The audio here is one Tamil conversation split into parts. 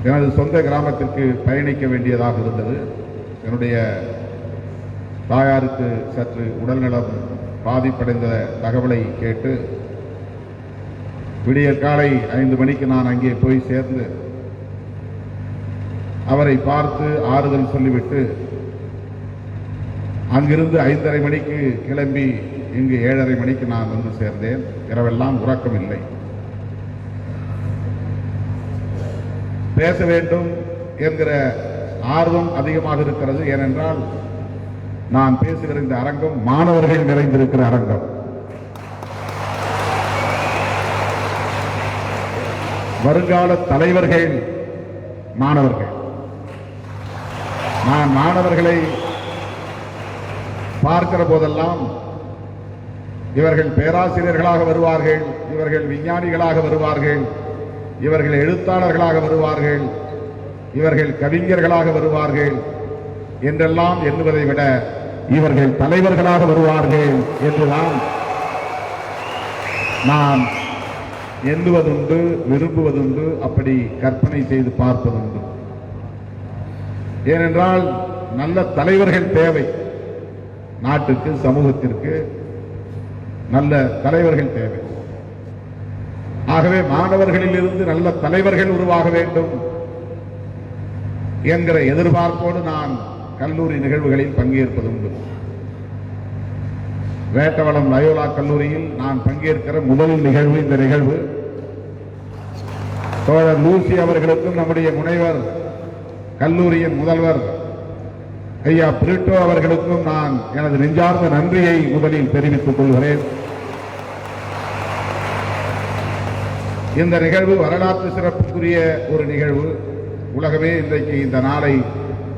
எனது சொந்த கிராமத்திற்கு பயணிக்க வேண்டியதாக இருந்தது. என்னுடைய தாயாருக்கு சற்று உடல்நலம் பாதிப்படைந்த தகவலை கேட்டு விடியற் காலை 5 மணிக்கு நான் அங்கே போய் சேர்ந்து அவரை பார்த்து ஆறுதல் சொல்லிவிட்டு அங்கிருந்து 5:30 மணிக்கு கிளம்பி இங்கு 7:30 மணிக்கு நான் வந்து சேர்ந்தேன். இரவெல்லாம் உறக்கம் இல்லை. பேச வேண்டும் என்கிற ஆர்வம் அதிகமாக இருக்கிறது. ஏனென்றால் நான் பேசுகிற இந்த அரங்கம் மாணவர்கள் நிறைந்திருக்கிற அரங்கம். வருங்கால தலைவர்கள் மாணவர்கள். நான் மாணவர்களை பார்க்கிற போதெல்லாம் இவர்கள் பேராசிரியர்களாக வருவார்கள், இவர்கள் விஞ்ஞானிகளாக வருவார்கள், இவர்கள் எழுத்தாளர்களாக வருவார்கள், இவர்கள் கவிஞர்களாக வருவார்கள் என்றெல்லாம் எண்ணுவதை விட இவர்கள் தலைவர்களாக வருவார்கள் என்றுதான் நான் எண்ணுவதுண்டு, விரும்புவதுண்டு, அப்படி கற்பனை செய்து பார்ப்பதுண்டு. ஏனென்றால் நல்ல தலைவர்கள் தேவை. நாட்டுக்கு, சமூகத்திற்கு நல்ல தலைவர்கள் தேவை. ஆகவே மாணவர்களில் இருந்து நல்ல தலைவர்கள் உருவாக வேண்டும் என்கிற எதிர்பார்ப்போடு நான் கல்லூரி நிகழ்வுகளில் பங்கேற்பதுண்டு. வேட்டவளம் லயோலா கல்லூரியில் நான் பங்கேற்கிற முதல் நிகழ்வு இந்த நிகழ்வு. தோழர் லூசி அவர்களுக்கும் நம்முடைய முனைவர் கல்லூரியின் முதல்வர் ஐயா பிரிட்டோ அவர்களுக்கும் நான் எனது நெஞ்சார்ந்த நன்றியை முதலில் தெரிவித்துக் கொள்கிறேன். இந்த நிகழ்வு வரலாற்று சிறப்புக்குரிய ஒரு நிகழ்வு. உலகமே இன்றைக்கு இந்த நாளை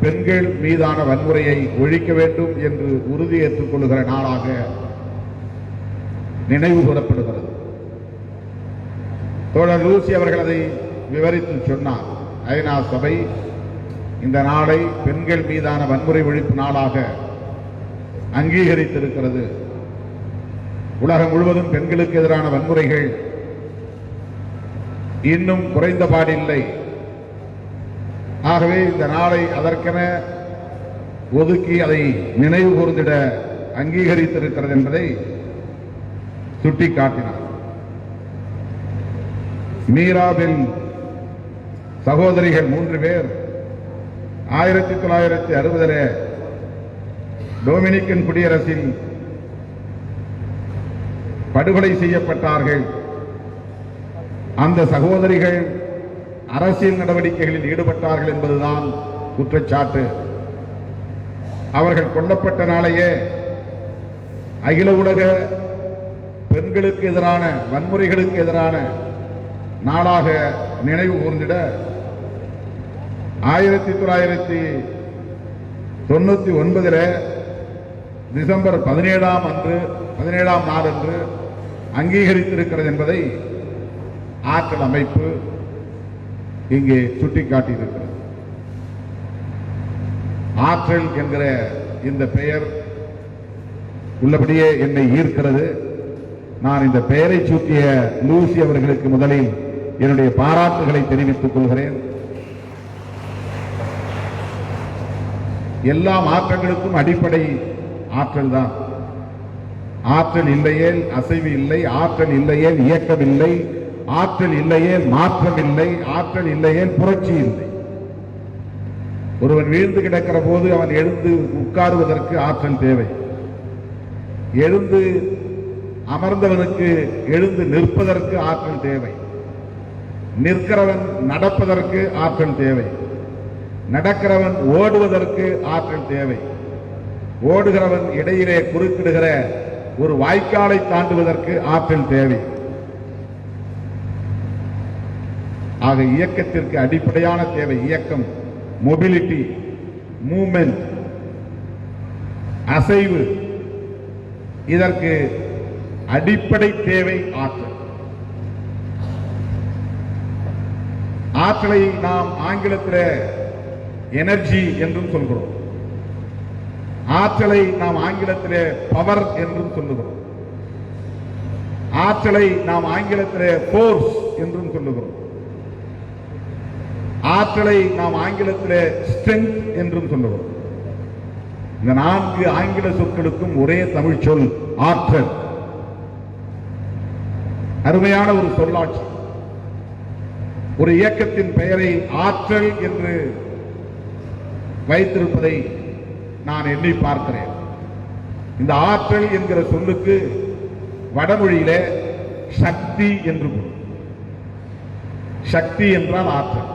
பெண்கள் மீதான வன்முறையை ஒழிக்க வேண்டும் என்று உறுதியேற்றுக் கொள்ளுகிற நாளாக நினைவு கூறப்படுகிறது. தோழர் லூசி அவர்கள் அதை விவரித்து சொன்னார். ஐநா சபை இந்த நாளை பெண்கள் மீதான வன்முறை ஒழிப்பு நாளாக அங்கீகரித்திருக்கிறது. உலகம் முழுவதும் பெண்களுக்கு எதிரான வன்முறைகள் இன்னும் குறைந்தபாடில்லை. ஆகவே இந்த நாளை அதற்கென ஒதுக்கி அதை நினைவு கூர்ந்திட அங்கீகரித்திருக்கிறது என்பதை சுட்டிக்காட்டினார். மீராபில் சகோதரிகள் 3 பேர் 1960 டொமினிக்கன் குடியரசில் படுகொலை செய்யப்பட்டார்கள். அந்த சகோதரிகள் அரசியல் நடவடிக்கைகளில் ஈடுபட்டார்கள் என்பதுதான் குற்றச்சாட்டு. அவர்கள் கொல்லப்பட்ட நாளையே அகில உலக பெண்களுக்கு எதிரான வன்முறைகளுக்கு எதிரான நாளாக நினைவு கூர்ந்திட 1999 டிசம்பர் 17ஆம் நாளன்று அங்கீகரித்திருக்கிறது என்பதை ஆற்றல் அமைப்பு இங்கே சுட்டிக்காட்டியிருக்கிறது. ஆற்றல் என்கிற இந்த பெயர் உள்ளபடியே என்னை ஈர்க்கிறது. நான் இந்த பெயரை சூட்டிய லூசி அவர்களுக்கு முதலில் என்னுடைய பாராட்டுகளை தெரிவித்துக் கொள்கிறேன். எல்லா மாற்றங்களுக்கும் அடிப்படை ஆற்றல் தான். ஆற்றல் இல்லையேல் அசைவு இல்லை, ஆற்றல் இல்லையேல் இயக்கம் இல்லை, ஆற்றல் இல்லையேல் மாற்றம் இல்லை, ஆற்றல் இல்லையேல் புரட்சி இல்லை. ஒருவன் வீழ்ந்து கிடக்கிற போது அவன் எழுந்து உட்காருவதற்கு ஆற்றல் தேவை. எழுந்து அமர்ந்தவனுக்கு எழுந்து நிற்பதற்கு ஆற்றல் தேவை. நிற்கிறவன் நடப்பதற்கு ஆற்றல் தேவை. நடக்கிறவன் ஓடுவதற்கு ஆற்றல் தேவை. ஓடுகிறவன் இடையிலே குறுக்கிடுகிற ஒரு வாய்க்காலை தாண்டுவதற்கு ஆற்றல் தேவை. ஆக இயக்கத்திற்கு அடிப்படையான தேவை இயக்கம், மொபிலிட்டி, மூவ்மெண்ட், அசைவு. இதற்கு அடிப்படை தேவை ஆற்றல். ஆற்றலை நாம் ஆங்கிலத்தில் எனர்ஜி என்றும் சொல்கிறோம். ஆற்றலை நாம் ஆங்கிலத்தில் பவர் என்றும் சொல்லுகிறோம். ஆற்றலை நாம் ஆங்கிலத்தில் போர்ஸ் என்றும் சொல்லுகிறோம். ஆற்றலை நாம் ஆங்கிலத்தில் ஸ்ட்ரெங்க் என்றும் சொல்லுவோம். இந்த 4 ஆங்கில சொற்களுக்கும் ஒரே தமிழ் சொல் ஆற்றல். அருமையான ஒரு சொல்லாட்சி. ஒரு இயக்கத்தின் பெயரை ஆற்றல் என்று வைத்திருப்பதை நான் எண்ணி பார்க்கிறேன். இந்த ஆற்றல் என்கிற சொல்லுக்கு வடமொழியிலே சக்தி என்று பொருள். சக்தி என்றால் ஆற்றல்.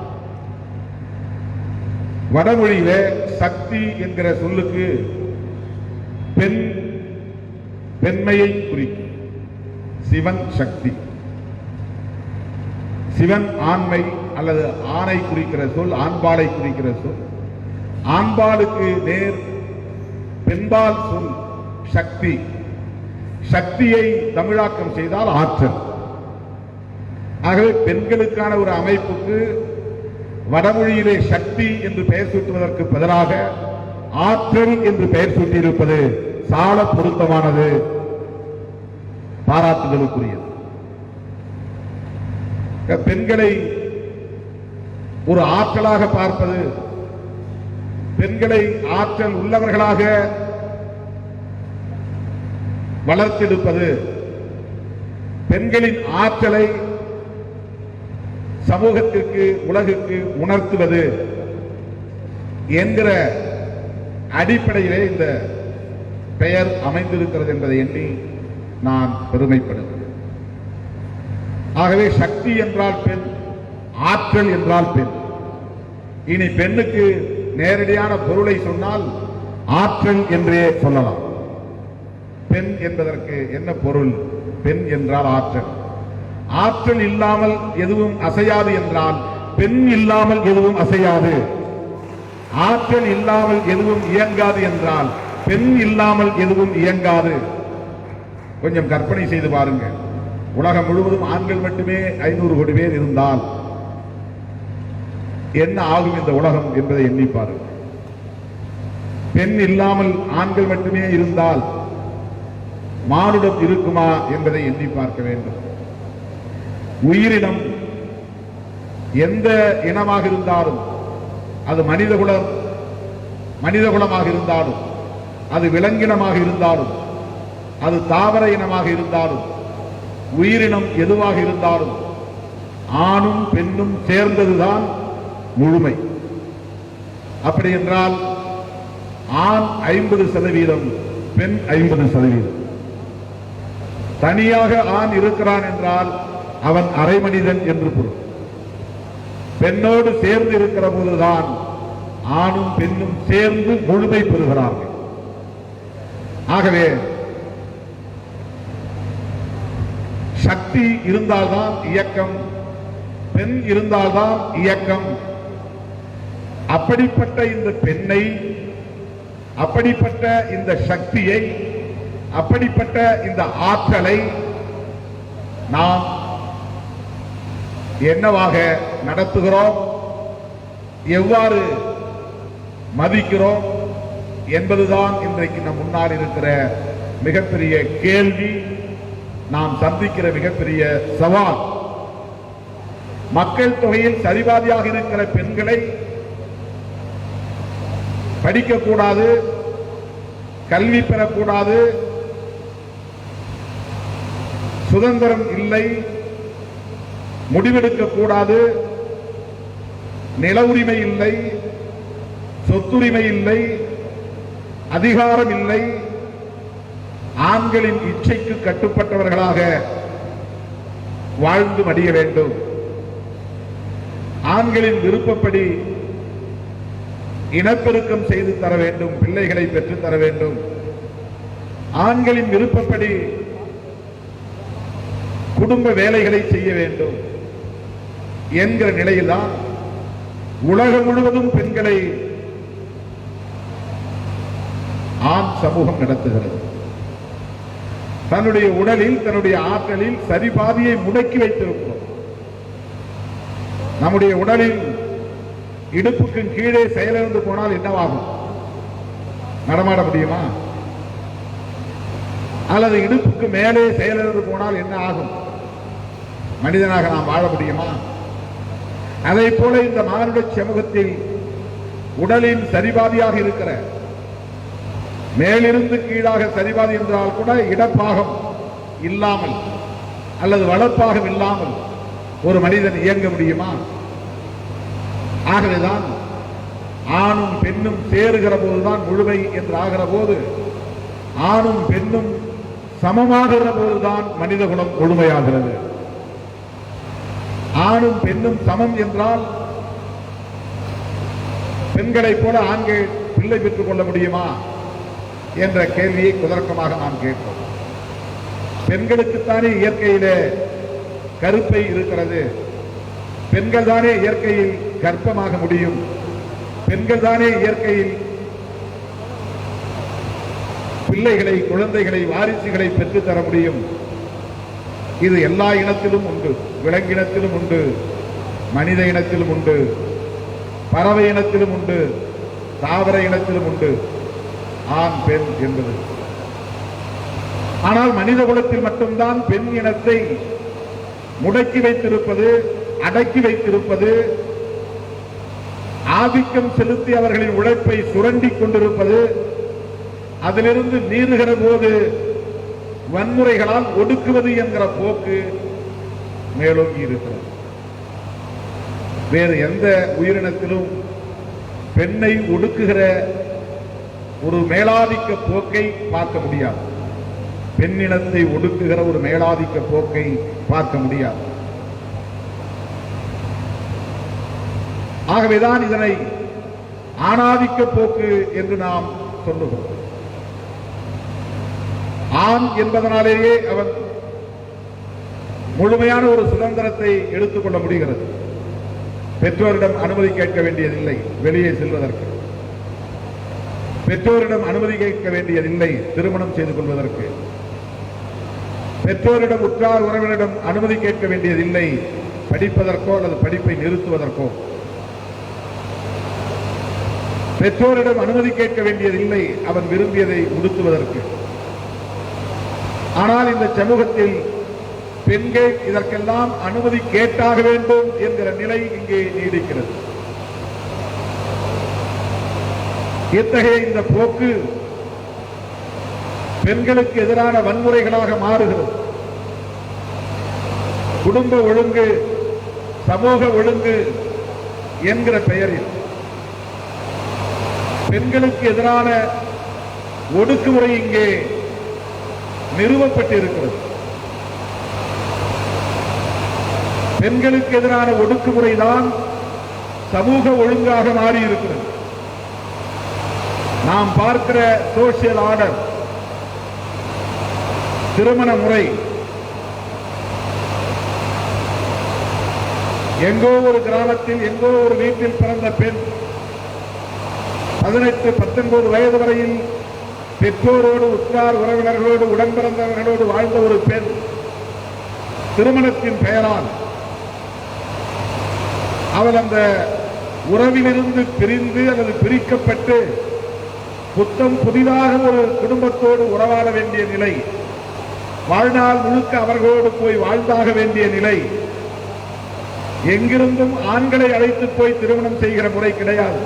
வடமொழியிலே சக்தி என்கிற சொல்லுக்கு பெண்மையை குறிக்கும். சிவன் சக்தி. சிவன் ஆண்மை அல்லது ஆணை குறிக்கிற சொல், ஆண்பாலை குறிக்கிற சொல். ஆண்பாலுக்கு நேர் பெண்பால் சொல் சக்தி. சக்தியை தமிழாக்கம் செய்தால் ஆற்றல். ஆகவே பெண்களுக்கான ஒரு அமைப்புக்கு வடமொழியிலே சக்தி என்று பெயர் சூட்டுவதற்கு பதிலாக ஆற்றல் என்று பெயர் சூட்டியிருப்பது சால பொருத்தமானது, பாராட்டுதலுக்குரியது. பெண்களை ஒரு ஆற்றலாக பார்ப்பது, பெண்களை ஆற்றல் உள்ளவர்களாக வளர்த்தெடுப்பது, பெண்களின் ஆற்றலை சமூகத்திற்கு உலகுக்கு உணர்த்துவது என்கிற அடிப்படையிலே இந்த பெயர் அமைந்திருக்கிறது என்பதை எண்ணி நான் பெருமைப்படுகிறேன். ஆகவே சக்தி என்றால் பெண், ஆற்றல் என்றால் பெண். இனி பெண்ணுக்கு நேரடியான பொருளை சொன்னால் ஆற்றல் என்றே சொல்லலாம். பெண் என்பதற்கு என்ன பொருள்? பெண் என்றால் ஆற்றல். ஆற்றல் இல்லாமல் எதுவும் அசையாது என்றால் பெண் இல்லாமல் எதுவும் அசையாது. ஆற்றல் இல்லாமல் எதுவும் இயங்காது என்றால் பெண் இல்லாமல் எதுவும் இயங்காது. கொஞ்சம் கற்பனை செய்து பாருங்கள். உலகம் முழுவதும் ஆண்கள் மட்டுமே 500 கோடி பேர் இருந்தால் என்ன ஆகும் இந்த உலகம் என்பதை எண்ணி பாருங்கள். பெண் இல்லாமல் ஆண்கள் மட்டுமே இருந்தால் மானுடம் இருக்குமா என்பதை எண்ணி பார்க்க வேண்டும். உயிரினம் எந்த இனமாக இருந்தாலும், அது மனிதகுலமாக இருந்தாலும், அது விலங்கினமாக இருந்தாலும், அது தாவர இனமாக இருந்தாலும், உயிரினம் எதுவாக இருந்தாலும் ஆணும் பெண்ணும் சேர்ந்ததுதான் முழுமை. அப்படி என்றால் ஆண் 50%, பெண் 50%. தனியாக ஆண் இருக்கிறான் என்றால் அவன் அரை மனிதன் என்று பொருள். பெண்ணோடு சேர்ந்து இருக்கிற போதுதான் ஆணும் பெண்ணும் சேர்ந்து முழுமை பெறுகிறார்கள். ஆகவே சக்தி இருந்தால்தான் இயக்கம், பெண் இருந்தால்தான் இயக்கம். அப்படிப்பட்ட இந்த பெண்ணை, அப்படிப்பட்ட இந்த சக்தியை, அப்படிப்பட்ட இந்த ஆற்றலை நாம் என்னவாக நடத்துகிறோம், எவ்வாறு மதிக்கிறோம் என்பதுதான் இன்றைக்கு நம் முன்னால் இருக்கிற மிகப்பெரிய கேள்வி, நாம் சந்திக்கிற மிகப்பெரிய சவால். மக்கள் தொகையில் சரிபாதியாக இருக்கிற பெண்களை படிக்கக்கூடாது, கல்வி பெறக்கூடாது, சுதந்திரம் இல்லை, முடிவெடுக்க கூடாது, நில உரிமை இல்லை, சொத்துரிமை இல்லை, அதிகாரம் இல்லை, ஆண்களின் இச்சைக்கு கட்டுப்பட்டவர்களாக வாழ்ந்து மடிய வேண்டும். ஆண்களின் விருப்பப்படி இனப்பெருக்கம் செய்து தர வேண்டும், பிள்ளைகளை பெற்றுத் தர வேண்டும். ஆண்களின் விருப்பப்படி குடும்ப வேலைகளை செய்ய வேண்டும் என்கிற நிலையில்தான் உலகம் முழுவதும் பெண்களை ஆண் சமூகம் நடத்துகிறது. தன்னுடைய உடலில், தன்னுடைய ஆற்றலில் சரிபாதியை முடக்கி வைத்திருக்கிறோம். நம்முடைய உடலில் இடுப்புக்கு கீழே செயலிழந்து போனால் என்னவாகும்? நடமாட முடியுமா? அல்லது இடுப்புக்கு மேலே செயலிழந்து போனால் என்ன ஆகும்? மனிதனாக நாம் வாழ முடியுமா? அதை போல இந்த மானுட சமூகத்தில் உடலின் சரிபாதியாக இருக்கிற, மேலிருந்து கீழாக சரிபாதி என்றால் கூட இடப்பாகம் இல்லாமல் அல்லது வளர்ப்பாகம் இல்லாமல் ஒரு மனிதன் இயங்க முடியுமா? ஆகவேதான் ஆணும் பெண்ணும் சேருகிற போதுதான் முழுமை என்று ஆகிற போது, ஆணும் பெண்ணும் சமமாகிற போதுதான் மனித குலம் முழுமையாகிறது. ஆணும் பெண்ணும் சமம் என்றால் பெண்களைப் போல ஆண்கள் பிள்ளை பெற்றுக் கொள்ள முடியுமா என்ற கேள்வியை குதர்க்கமாக நாம் கேட்போம். பெண்களுக்குத்தானே இயற்கையிலே கருப்பை இருக்கிறது, பெண்கள் தானே இயற்கையில் கர்ப்பமாக முடியும், பெண்கள் தானே இயற்கையில் பிள்ளைகளை, குழந்தைகளை, வாரிசுகளை பெற்றுத்தர முடியும். இது எல்லா இனத்திலும் உண்டு, விலங்கினத்திலும் உண்டு, மனித இனத்திலும் உண்டு, பறவை இனத்திலும் உண்டு, தாவர இனத்திலும் உண்டு ஆண் பெண் என்பது. ஆனால் மனித குலத்தில் மட்டும்தான் பெண் இனத்தை முடக்கி வைத்திருப்பது, அடக்கி வைத்திருப்பது, ஆதிக்கம் செலுத்தி அவர்களின் உழைப்பை சுரண்டிக் கொண்டிருப்பது, அதிலிருந்து மீறுகிற போது வன்முறைகளால் ஒடுக்குவது என்கிற போக்கு மேலோங்கி இருக்கிறது. வேறு எந்த உயிரினத்திலும் பெண்ணை ஒடுக்குகிற ஒரு மேலாதிக்க போக்கை பார்க்க முடியாது. பெண்ணினத்தை ஒடுக்குகிற ஒரு மேலாதிக்க போக்கை பார்க்க முடியாது. ஆகவேதான் இதனை ஆணாதிக்க போக்கு என்று நாம் சொல்லுகிறோம். ஆண் என்பதனாலேயே அவன் முழுமையான ஒரு சுதந்திரத்தை எடுத்துக்கொள்ள முடிகிறது. பெற்றோரிடம் அனுமதி கேட்க வேண்டியதில்லை வெளியே செல்வதற்கு, பெற்றோரிடம் அனுமதி கேட்க வேண்டியதில்லை திருமணம் செய்து கொள்வதற்கு, பெற்றோரிடம் உற்றார் உறவினரிடம் அனுமதி கேட்க வேண்டியதில்லை படிப்பதற்கோ அல்லது படிப்பை நிறுத்துவதற்கோ, பெற்றோரிடம் அனுமதி கேட்க வேண்டியதில்லை அவன் விரும்பியதை உடுத்துவதற்கு. ஆனால் இந்த சமூகத்தில் பெண்கள் இதற்கெல்லாம் அனுமதி கேட்டாக வேண்டும் என்கிற நிலை இங்கே நீடிக்கிறது. இத்தகைய இந்த போக்கு பெண்களுக்கு எதிரான வன்முறைகளாக மாறுகிறது. குடும்ப ஒழுங்கு, சமூக ஒழுங்கு என்கிற பெயரில் பெண்களுக்கு எதிரான ஒடுக்குமுறை இங்கே நிறுவப்பட்டிருக்கிறது. பெண்களுக்கு எதிரான ஒடுக்குமுறைதான் சமூக ஒழுங்காக மாறியிருக்கிறது. நாம் பார்க்கிற சோசியல் ஆர்டர், திருமண முறை, எங்கோ ஒரு கிராமத்தில் எங்கோ ஒரு வீட்டில் பிறந்த பெண் 18-19 வயது வரையில் பெற்றோரோடு, உற்றார் உறவினர்களோடு, உடன் பிறந்தவர்களோடு வாழ்ந்த ஒரு பெண் திருமணத்தின் பெயரால் அவள் அந்த உறவிலிருந்து பிரிந்து அல்லது பிரிக்கப்பட்டு புதிதாக ஒரு குடும்பத்தோடு உறவாட வேண்டிய நிலை, வாழ்நாள் முழுக்க அவர்களோடு போய் வாழ்ந்தாக வேண்டிய நிலை, எங்கிருந்தும் ஆண்களை அழைத்து போய் திருமணம் செய்கிற முறை கிடையாது.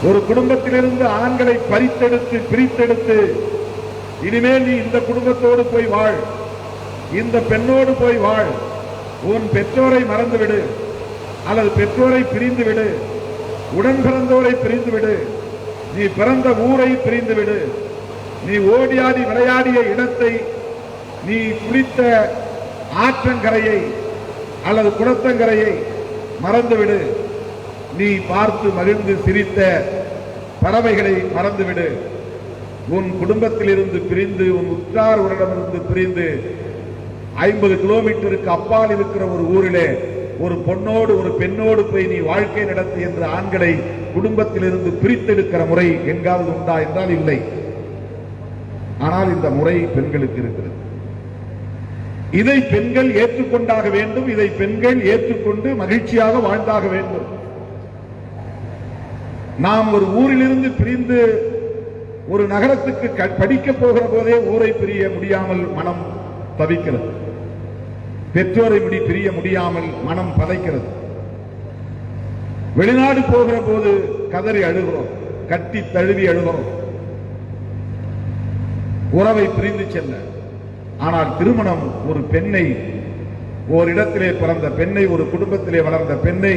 ஒரு குடும்பத்திலிருந்து ஆண்களை பறித்தெடுத்து பிரித்தெடுத்து, இனிமேல் நீ இந்த குடும்பத்தோடு போய் வாழ், இந்த பெண்ணோடு போய் வாழ், உன் பெற்றோரை மறந்துவிடு அல்லது பெற்றோரை பிரிந்துவிடு, உடன் பிறந்தோரை பிரிந்துவிடு, நீ பிறந்த ஊரை பிரிந்துவிடு, நீ ஓடியாடி விளையாடிய இடத்தை, நீ குளித்த ஆற்றங்கரையை அல்லது குளத்தங்கரையை மறந்துவிடு, நீ பார்த்து மகிழ்ந்து சிரித்த பறவைகளை மறந்துவிடு, உன் குடும்பத்தில் இருந்து பிரிந்து, உன் உற்றார் உறவிடமிருந்து பிரிந்து 50 கிலோமீட்டருக்கு அப்பால் இருக்கிற ஒரு ஊரிலே ஒரு பொண்ணோடு ஒரு பெண்ணோடு போய் நீ வாழ்க்கை நடத்து என்று ஆண்களை குடும்பத்தில் இருந்து பிரித்தெடுக்கிற முறை எங்காவது உண்டா என்றால் இல்லை. ஆனால் இந்த முறை பெண்களுக்கு இருக்கிறது. இதை பெண்கள் ஏற்றுக்கொண்டாக வேண்டும், இதை பெண்கள் ஏற்றுக்கொண்டு மகிழ்ச்சியாக வாழ்ந்தாக வேண்டும். நாம் ஒரு ஊரிலிருந்து பிரிந்து ஒரு நகரத்துக்கு படிக்க போகிற போதே ஊரை பிரிய முடியாமல் மனம் தவிக்கிறது, பெற்றோரை பிரிய முடியாமல் மனம் பதைக்கிறது. வெளிநாடு போகிற போது கதறி அழுகிறோம், கட்டி தழுவி அழுகிறோம், உறவை பிரிந்து செல்ல. ஆனால் திருமணம் ஒரு பெண்ணை, ஓரிடத்திலே பிறந்த பெண்ணை, ஒரு குடும்பத்திலே வளர்ந்த பெண்ணை,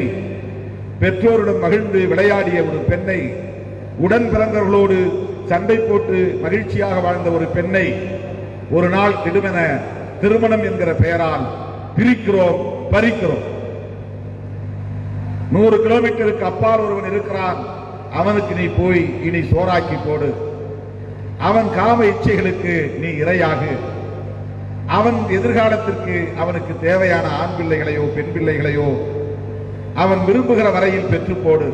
பெற்றோருடன் மகிழ்ந்து விளையாடிய ஒரு பெண்ணை, உடன் பிறந்தவர்களோடு சண்டை போட்டு மகிழ்ச்சியாக வாழ்ந்த ஒரு பெண்ணை ஒரு நாள் திடுமென திருமணம் என்கிற பெயரால் பிரிக்கிறோம், பறிக்கிறோம். 100 கிலோமீட்டருக்கு அப்பால் ஒருவன் இருக்கிறான், அவனுக்கு நீ போய் இனி சோறாக்கி போடு, அவன் காம இச்சைகளுக்கு நீ இரையாகு, அவன் எதிர்காலத்திற்கு அவனுக்கு தேவையான ஆண் பிள்ளைகளையோ பெண் பிள்ளைகளையோ அவன் விரும்புகிற வரையில் பெற்று போடு.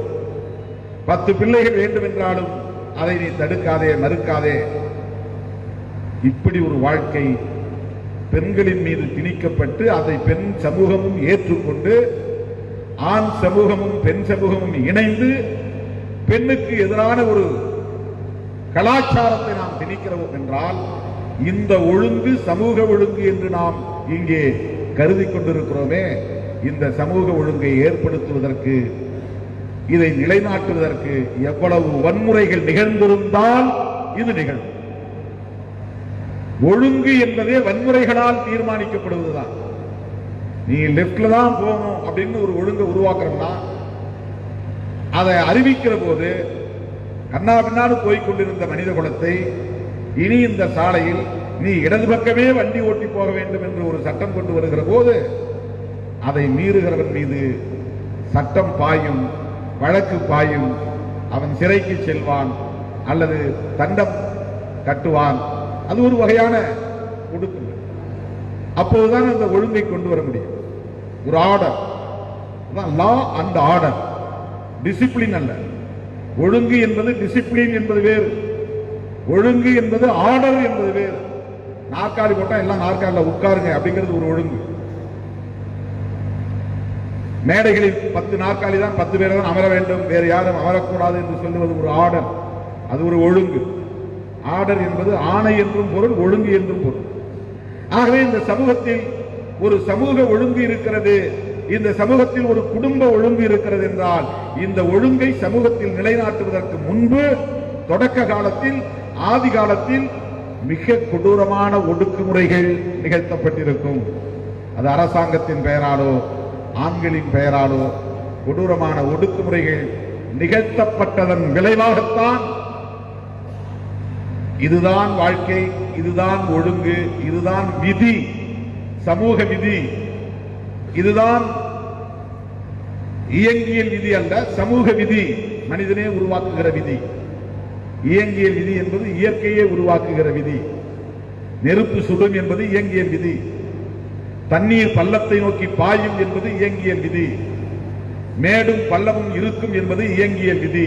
10 பிள்ளைகள் வேண்டும் என்றாலும் அதை நீ தடுக்காதே, மறுக்காதே. இப்படி ஒரு வாழ்க்கை பெண்களின் மீது திணிக்கப்பட்டு அதை பெண் சமூகமும் ஏற்றுக்கொண்டு ஆண் சமூகமும் பெண் சமூகமும் இணைந்து பெண்ணுக்கு எதிரான ஒரு கலாச்சாரத்தை நாம் திணிக்கிறோம் என்றால், இந்த ஒழுங்கு சமூக ஒழுங்கு என்று நாம் இங்கே கருதி கொண்டிருக்கிறோமே, இந்த சமூக ஒழுங்கை ஏற்படுத்துவதற்கு, இதை நிலைநாட்டுவதற்கு எவ்வளவு வன்முறைகள் நிகழ்ந்திருந்தால் இது நிகழும். ஒழுங்கு என்பதே வன்முறைகளால் தீர்மானிக்கப்படுவதுதான். நீ லெப்ட்ல தான் போகணும் அப்படின்னு ஒரு ஒழுங்கை உருவாக்குறோம்னா, அதை அறிவிக்கிற போது கண்ணா பின்னாடு போய்கொண்டிருந்த மனித குலத்தை இனி இந்த சாலையில் நீ இடது பக்கமே வண்டி ஓட்டி போக வேண்டும் என்று ஒரு சட்டம் கொண்டு வருகிற போது அதை மீறுகிறவன் மீது சட்டம் பாயும், வழக்கு பாயும், அவன் சிறைக்கு செல்வான் அல்லது தண்டம் கட்டுவான். அது ஒரு வகையான ஒடுக்குமுறை. அப்போதுதான் அந்த ஒழுங்கை கொண்டு வர முடியும். ஒரு order, law and order, discipline அல்ல. ஒழுங்கு என்பது டிசிப்ளின் என்பது வேறு, ஒழுங்கு என்பது ஆர்டர் என்பது வேறு. நாற்காலி போட்டா எல்லாம் நாற்காலில் உட்காருங்க அப்படிங்கிறது ஒரு ஒழுங்கு. மேடைகளில் 10 நாற்காலி தான், 10 பேர் தான் அமர வேண்டும், வேறு யாரும் அமரக்கூடாது என்று சொல்லுவது ஒரு ஆர்டர், அது ஒரு ஒழுங்கு. ஆர்டர் என்பது ஆணை என்றும் பொருள், ஒழுங்கு என்றும் பொருள். ஆகவே இந்த சமூகத்தில் ஒரு சமூக ஒழுங்கு இருக்கிறது, இந்த சமூகத்தில் ஒரு குடும்ப ஒழுங்கு இருக்கிறது என்றால், இந்த ஒழுங்கை சமூகத்தில் நிலைநாட்டுவதற்கு முன்பு தொடக்க காலத்தில், ஆதி காலத்தில் மிக கொடூரமான ஒடுக்குமுறைகள் நிகழ்த்தப்பட்டிருக்கும். அது அரசாங்கத்தின் பெயராலோ ஆண்களின் பெயராலோ கொடூரமான ஒடுக்குமுறைகள் நிகழ்த்தப்பட்டதன் விளைவாகத்தான் இதுதான் வாழ்க்கை, இதுதான் ஒழுங்கு, இதுதான் விதி, சமூக விதி, இதுதான் இயங்கியல் விதி அல்ல, சமூக விதி, மனிதனே உருவாக்குகிற விதி. இயங்கியல் விதி என்பது இயற்கையே உருவாக்குகிற விதி. நெருப்பு சுடும் என்பது இயங்கியல் விதி, தண்ணீர் பள்ளத்தை நோக்கி பாயும் என்பது இயங்கியல் விதி, மேடும் பள்ளமும் இருக்கும் என்பது இயங்கியல் விதி.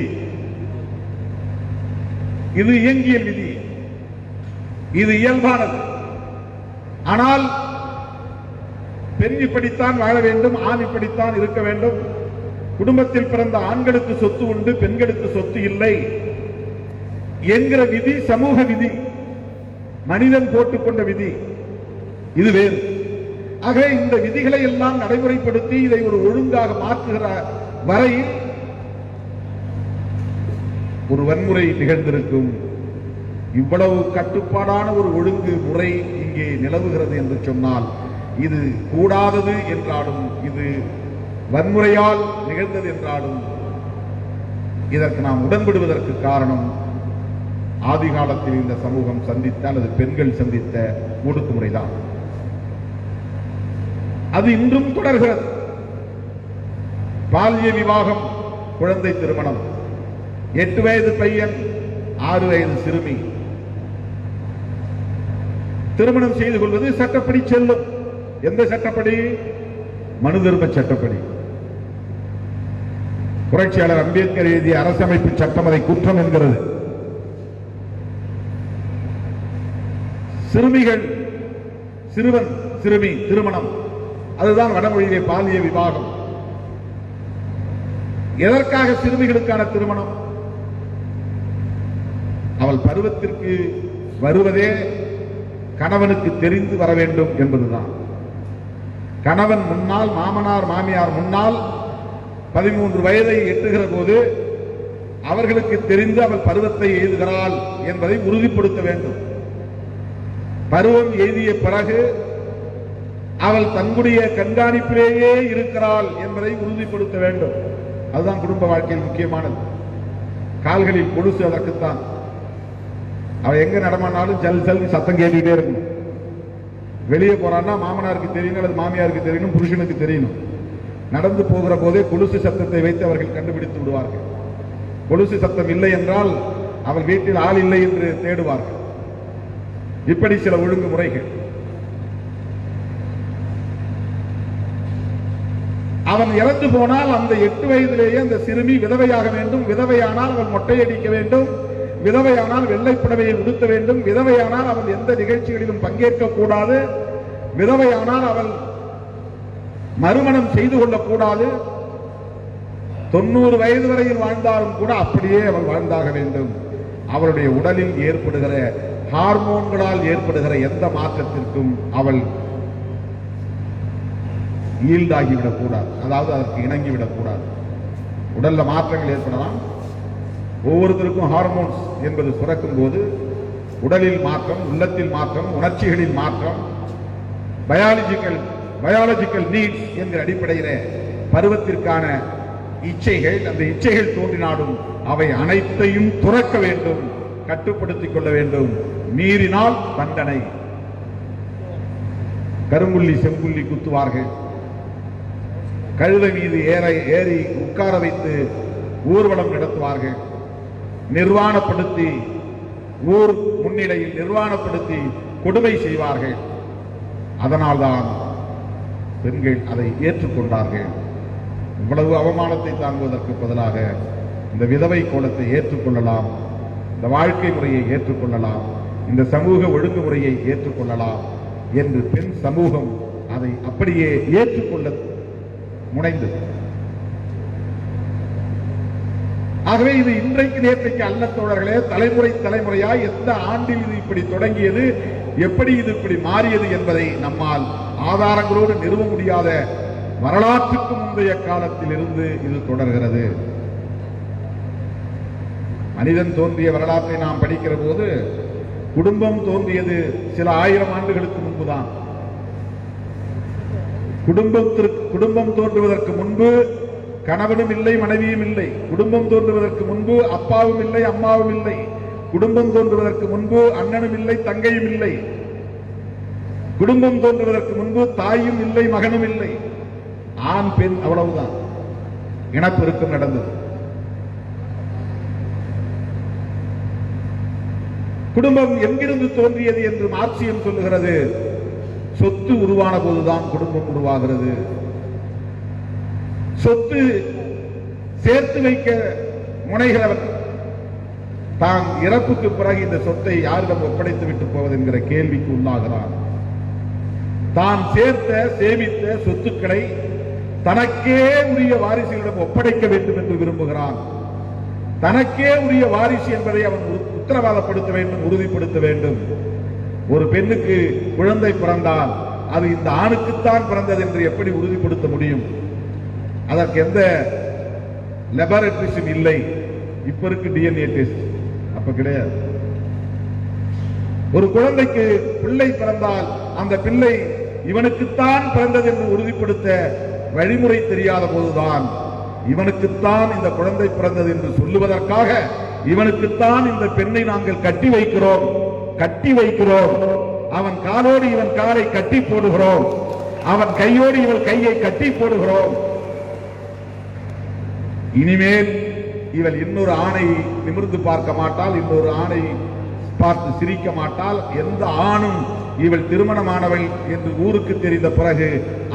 இது இயங்கியல் விதி, இது இயல்பானது. ஆனால் பெண் இப்படித்தான் வாழ வேண்டும், ஆண் இப்படித்தான் இருக்க வேண்டும், குடும்பத்தில் பிறந்த ஆண்களுக்கு சொத்து உண்டு, பெண்களுக்கு சொத்து இல்லை என்கிற விதி சமூக விதி, மனிதன் போட்டுக்கொண்ட விதி, இது வேறு. ஆகவே இந்த விதிகளை எல்லாம் நடைமுறைப்படுத்தி இதை ஒரு ஒழுங்காக மாற்றுகிற வரையில் ஒரு வன்முறை நிகழ்ந்திருக்கும். இவ்வளவு கட்டுப்பாடான ஒரு ஒழுங்கு முறை இங்கே நிலவுகிறது என்று சொன்னால், இது கூடாதது என்றாலும், இது வன்முறையால் நிகழ்ந்தது என்றாலும், இதற்கு நாம் உடன்படுவதற்கு காரணம் ஆதி காலத்தில் இந்த சமூகம் சந்தித்த அல்லது பெண்கள் சந்தித்த ஒடுக்குமுறைதான். அது இன்றும் தொடர்கிறது. பால்ய விவாகம், குழந்தை திருமணம், 8 வயது பையன், 6 வயது சிறுமி திருமணம் செய்து கொள்வது சட்டப்படி செல்லும். எந்த சட்டப்படி? மனு தர்ம சட்டப்படி. புரட்சியாளர் அம்பேத்கர் எழுதிய அரசமைப்பு சட்டம் அதை குற்றம் என்கிறது. சிறுமிகள், சிறுவன் சிறுமி திருமணம், அதுதான் வடமொழியிலே பாலிய விவாகம். எதற்காக சிறுமிகளுக்கான திருமணம்? அவள் பருவத்திற்கு வருவதே கணவனுக்கு தெரிந்து வர வேண்டும் என்பதுதான். கணவன் முன்னால், மாமனார் மாமியார் முன்னால் 13 வயதை எட்டுகிற போது அவர்களுக்கு தெரிந்து அவள் பருவத்தை எய்துகிறாள் என்பதை உறுதிப்படுத்த வேண்டும். பருவம் எய்திய பிறகு அவள் தன்னுடைய கண்காணிப்பிலேயே இருக்கிறாள் என்பதை உறுதிப்படுத்த வேண்டும். அதுதான் குடும்ப வாழ்க்கையில் முக்கியமானது. கால்களில் கொலுசு அதற்குத்தான். அவள் எங்க நடமானாலும் ஜல் ஜல் சத்தம் கேட்டுக்கிட்டே இருக்கணும். வெளியே போறான்னா மாமனாருக்கு தெரியணும் அல்லது மாமியாருக்கு தெரியணும், புருஷனுக்கு தெரியணும். நடந்து போகிற போதே கொலுசு சத்தத்தை வைத்து அவர்கள் கண்டுபிடித்து விடுவார்கள். கொலுசு சத்தம் இல்லை என்றால் அவள் வீட்டில் ஆள் இல்லை என்று தேடுவார்கள். இப்படி சில ஒழுங்குமுறைகள். அவன் இறந்து போனால் அந்த 8 வயதிலேயே அந்த சிறுமி விதவையாக வேண்டும். விதவையானால் அவள் மொட்டையடிக்க வேண்டும். விதவையானால் வெள்ளைப்புடவையை உடுத்த வேண்டும். விதவையானால் அவள் எந்த நிகழ்ச்சிகளிலும் பங்கேற்க கூடாது. விதவையானால் அவள் மறுமணம் செய்து கொள்ளக்கூடாது. 90 வயது வரையில் வாழ்ந்தாலும் கூட அப்படியே அவள் வாழ்ந்தாக வேண்டும். அவளுடைய உடலில் ஏற்படுகிற ஹார்மோன்களால் ஏற்படுகிற எந்த மாற்றத்திற்கும் அவள் ஈல்டாகிவிடக் கூடாது. அதாவது அதற்கு இணங்கிவிடக் கூடாது. உடல்ல மாற்றங்கள் ஏற்படலாம். ஒவ்வொருத்தருக்கும் ஹார்மோன்ஸ் என்பது சுரக்கும் போது உடலில் மாற்றம், உள்ளத்தில் மாற்றம், உணர்ச்சிகளில் மாற்றம், பயாலஜிக்கல் நீட்ஸ் என்கிற அடிப்படையில் பருவத்திற்கான இச்சைகள், அந்த இச்சைகள் தோன்றினாலும் அவை அனைத்தையும் துறக்க வேண்டும், கட்டுப்படுத்திக் கொள்ள வேண்டும். மீறினால் தண்டனை. கரும்புள்ளி செம்புள்ளி குத்துவார்கள். கழுதை மீது ஏறி உட்கார வைத்து ஊர்வலம் நடத்துவார்கள். நிர்வாணப்படுத்தி, ஊர் முன்னிலையில் நிர்வாணப்படுத்தி கொடுமை செய்வார்கள். அதனால்தான் பெண்கள் அதை ஏற்றுக்கொண்டார்கள். இவ்வளவு அவமானத்தை தாங்குவதற்கு பதிலாக இந்த விதவை கோலத்தை ஏற்றுக்கொள்ளலாம், இந்த வாழ்க்கை முறையை ஏற்றுக்கொள்ளலாம், இந்த சமூக ஒழுங்குமுறையை ஏற்றுக்கொள்ளலாம் என்று பெண் சமூகம் அதை அப்படியே ஏற்றுக்கொள்ள முனைந்தது. ஆகவே இது இன்றைக்கு நேற்றைக்கு அல்ல தோழர்களே. தலைமுறையாய் எந்த ஆண்டில் இது இப்படி தொடங்கியது, எப்படி இது இப்படி மாறியது என்பதை நம்மால் ஆதாரங்களோடு நிறுவ முடியாத வரலாற்றுக்கு முந்தைய காலத்தில் இருந்து இது தொடர்கிறது. மனிதன் தோன்றிய வரலாற்றை நாம் படிக்கிற போது குடும்பம் தோன்றியது சில 1000 ஆண்டுகளுக்கு முன்புதான். குடும்பம் தோன்றுவதற்கு முன்பு கணவனும் இல்லை, மனைவியும் இல்லை. குடும்பம் தோன்றுவதற்கு முன்பு அப்பாவும் இல்லை, அம்மாவும் இல்லை. குடும்பம் தோன்றுவதற்கு முன்பு அண்ணனும் இல்லை, தங்கையும் இல்லை. குடும்பம் தோன்றுவதற்கு முன்பு தாயும் இல்லை, மகனும் இல்லை. ஆண் பெண் அவ்வளவுதான். இனப்பெருக்கம் நடந்தது. குடும்பம் எங்கிருந்து தோன்றியது என்று மார்க்சியம் சொல்லுகிறது. சொத்து உருவான போதுதான் குடும்பம் உருவாகிறது. சொத்து சேர்த்து வைக்க முனைகிறவர் தான் இறப்புக்கு பிறகு இந்த சொத்தை யாரிடம் ஒப்படைத்து விட்டு போவது என்கிற கேள்விக்கு உள்ளாகிறார். தான் சேர்த்த சேமித்த சொத்துக்களை தனக்கே உரிய வாரிசுகளிடம் ஒப்படைக்க வேண்டும் என்று விரும்புகிறான். தனக்கே உரிய வாரிசு என்பதை அவன் உத்தரவாதப்படுத்த வேண்டும், உறுதிப்படுத்த வேண்டும். ஒரு பெண்ணுக்கு குழந்தை பிறந்தால் அது இந்த ஆணுக்குத்தான் பிறந்தது என்று எப்படி உறுதிப்படுத்த முடியும்? அதற்கு எந்த லெபார்டரிஸும் இல்லை. இப்ப இருக்கு டிஎன்ஏ டெஸ்ட், அப்ப கிடையாது. ஒரு குழந்தைக்கு பிள்ளை பிறந்தால் அந்த பிள்ளை இவனுக்குத்தான் பிறந்தது என்று உறுதிப்படுத்த வழிமுறை தெரியாத போதுதான் இவனுக்குத்தான் இந்த குழந்தை பிறந்தது என்று சொல்லுவதற்காக இவனுக்குத்தான் இந்த பெண்ணை நாங்கள் கட்டி வைக்கிறோம். அவன் காலோடு இவன் காலை கட்டி போடுகிறோம், அவன் கையோடு இவன் கையை கட்டி போடுகிறோம். இனிமேல் இவள் இன்னொரு ஆணை நிமிர்ந்து பார்க்க மாட்டாள், இன்னொரு ஆணை பார்த்து சிரிக்க மாட்டாள். எந்த ஆணும் இவள் திருமணமானவள் என்று ஊருக்கு தெரிந்த பிறகு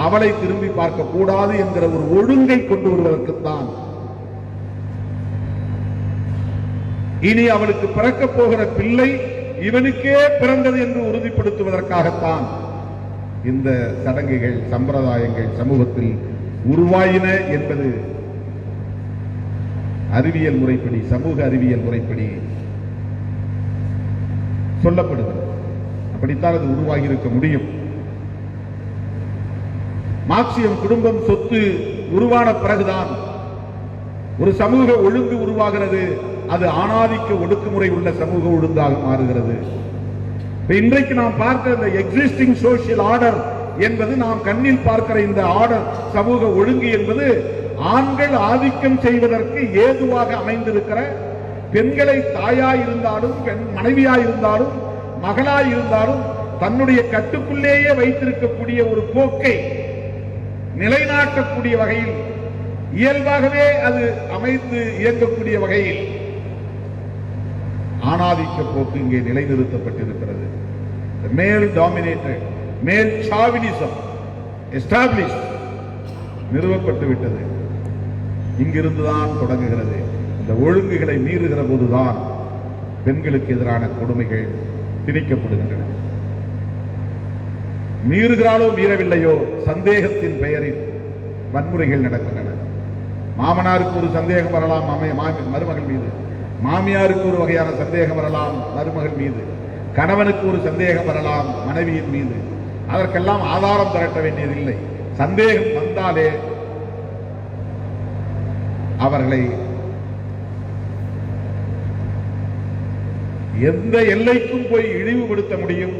அவளை திரும்பி பார்க்க கூடாது என்கிற ஒரு ஒழுங்கை கொண்டு வருவதற்குத்தான். இனி அவளுக்கு பிறக்க போகிற பிள்ளை இவனுக்கே பிறந்தது என்று உறுதிப்படுத்துவதற்காகத்தான் இந்த சடங்குகள், சம்பிரதாயங்கள் சமூகத்தில் உருவாயின என்பது அறிவியல் முறைப்படி, சமூக அறிவியல் முறைப்படி சொல்லப்படுகிறது. அப்படித்தான் அது உருவாகி இருக்க முடியும். மார்க்சியம் குடும்பம் சொத்து உருவான பிறகுதான் ஒரு சமூக ஒழுங்கு உருவாகிறது. அது ஆணாதிக்க ஒடுக்குமுறை உள்ள சமூக ஒழுங்காக மாறுகிறது. இன்றைக்கு நாம் பார்க்கிற இந்த எக்ஸிஸ்டிங் சோசியல் ஆர்டர் என்பது, நாம் கண்ணில் பார்க்கிற இந்த ஆர்டர், சமூக ஒழுங்கு என்பது ஆண்கள் ஆதிக்கம் செய்வதற்கு ஏதுவாக அமைந்திருக்கிற, பெண்களை தாயாய் இருந்தாலும், பெண் மனைவியாய் இருந்தாலும், மகளாய் இருந்தாலும் தன்னுடைய கட்டுக்குள்ளேயே வைத்திருக்கக்கூடிய ஒரு போக்கை நிலைநாட்டக்கூடிய வகையில், இயல்பாகவே அது அமைந்து இயங்கக்கூடிய வகையில் ஆணாதிக்க போக்கு இங்கே நிலைநிறுத்தப்பட்டிருக்கிறது. மேல் டாமினேட்டட், மேல் சாவினிசம் எஸ்டாப்ளிஷ்ட், நிறுவப்பட்டு விட்டது. இங்கிருந்துதான் தொடங்குகிறது. இந்த ஒழுங்குகளை மீறுகிற போதுதான் பெண்களுக்கு எதிரான கொடுமைகள் திணிக்கப்படுகின்றன. மீறுகிறாளோ மீறவில்லையோ, சந்தேகத்தின் பெயரில் வன்முறைகள் நடக்கின்றன. மாமனாருக்கு ஒரு சந்தேகம் வரலாம் மருமகள் மீது, மாமியாருக்கு ஒரு வகையான சந்தேகம் வரலாம் மருமகள் மீது, கணவனுக்கு ஒரு சந்தேகம் வரலாம் மனைவியின் மீது. அதற்கெல்லாம் ஆதாரம் திரட்ட வேண்டியதில்லை. சந்தேகம் வந்தாலே அவர்களை எந்த எல்லைக்கும் போய் இழிவுபடுத்த முடியும்,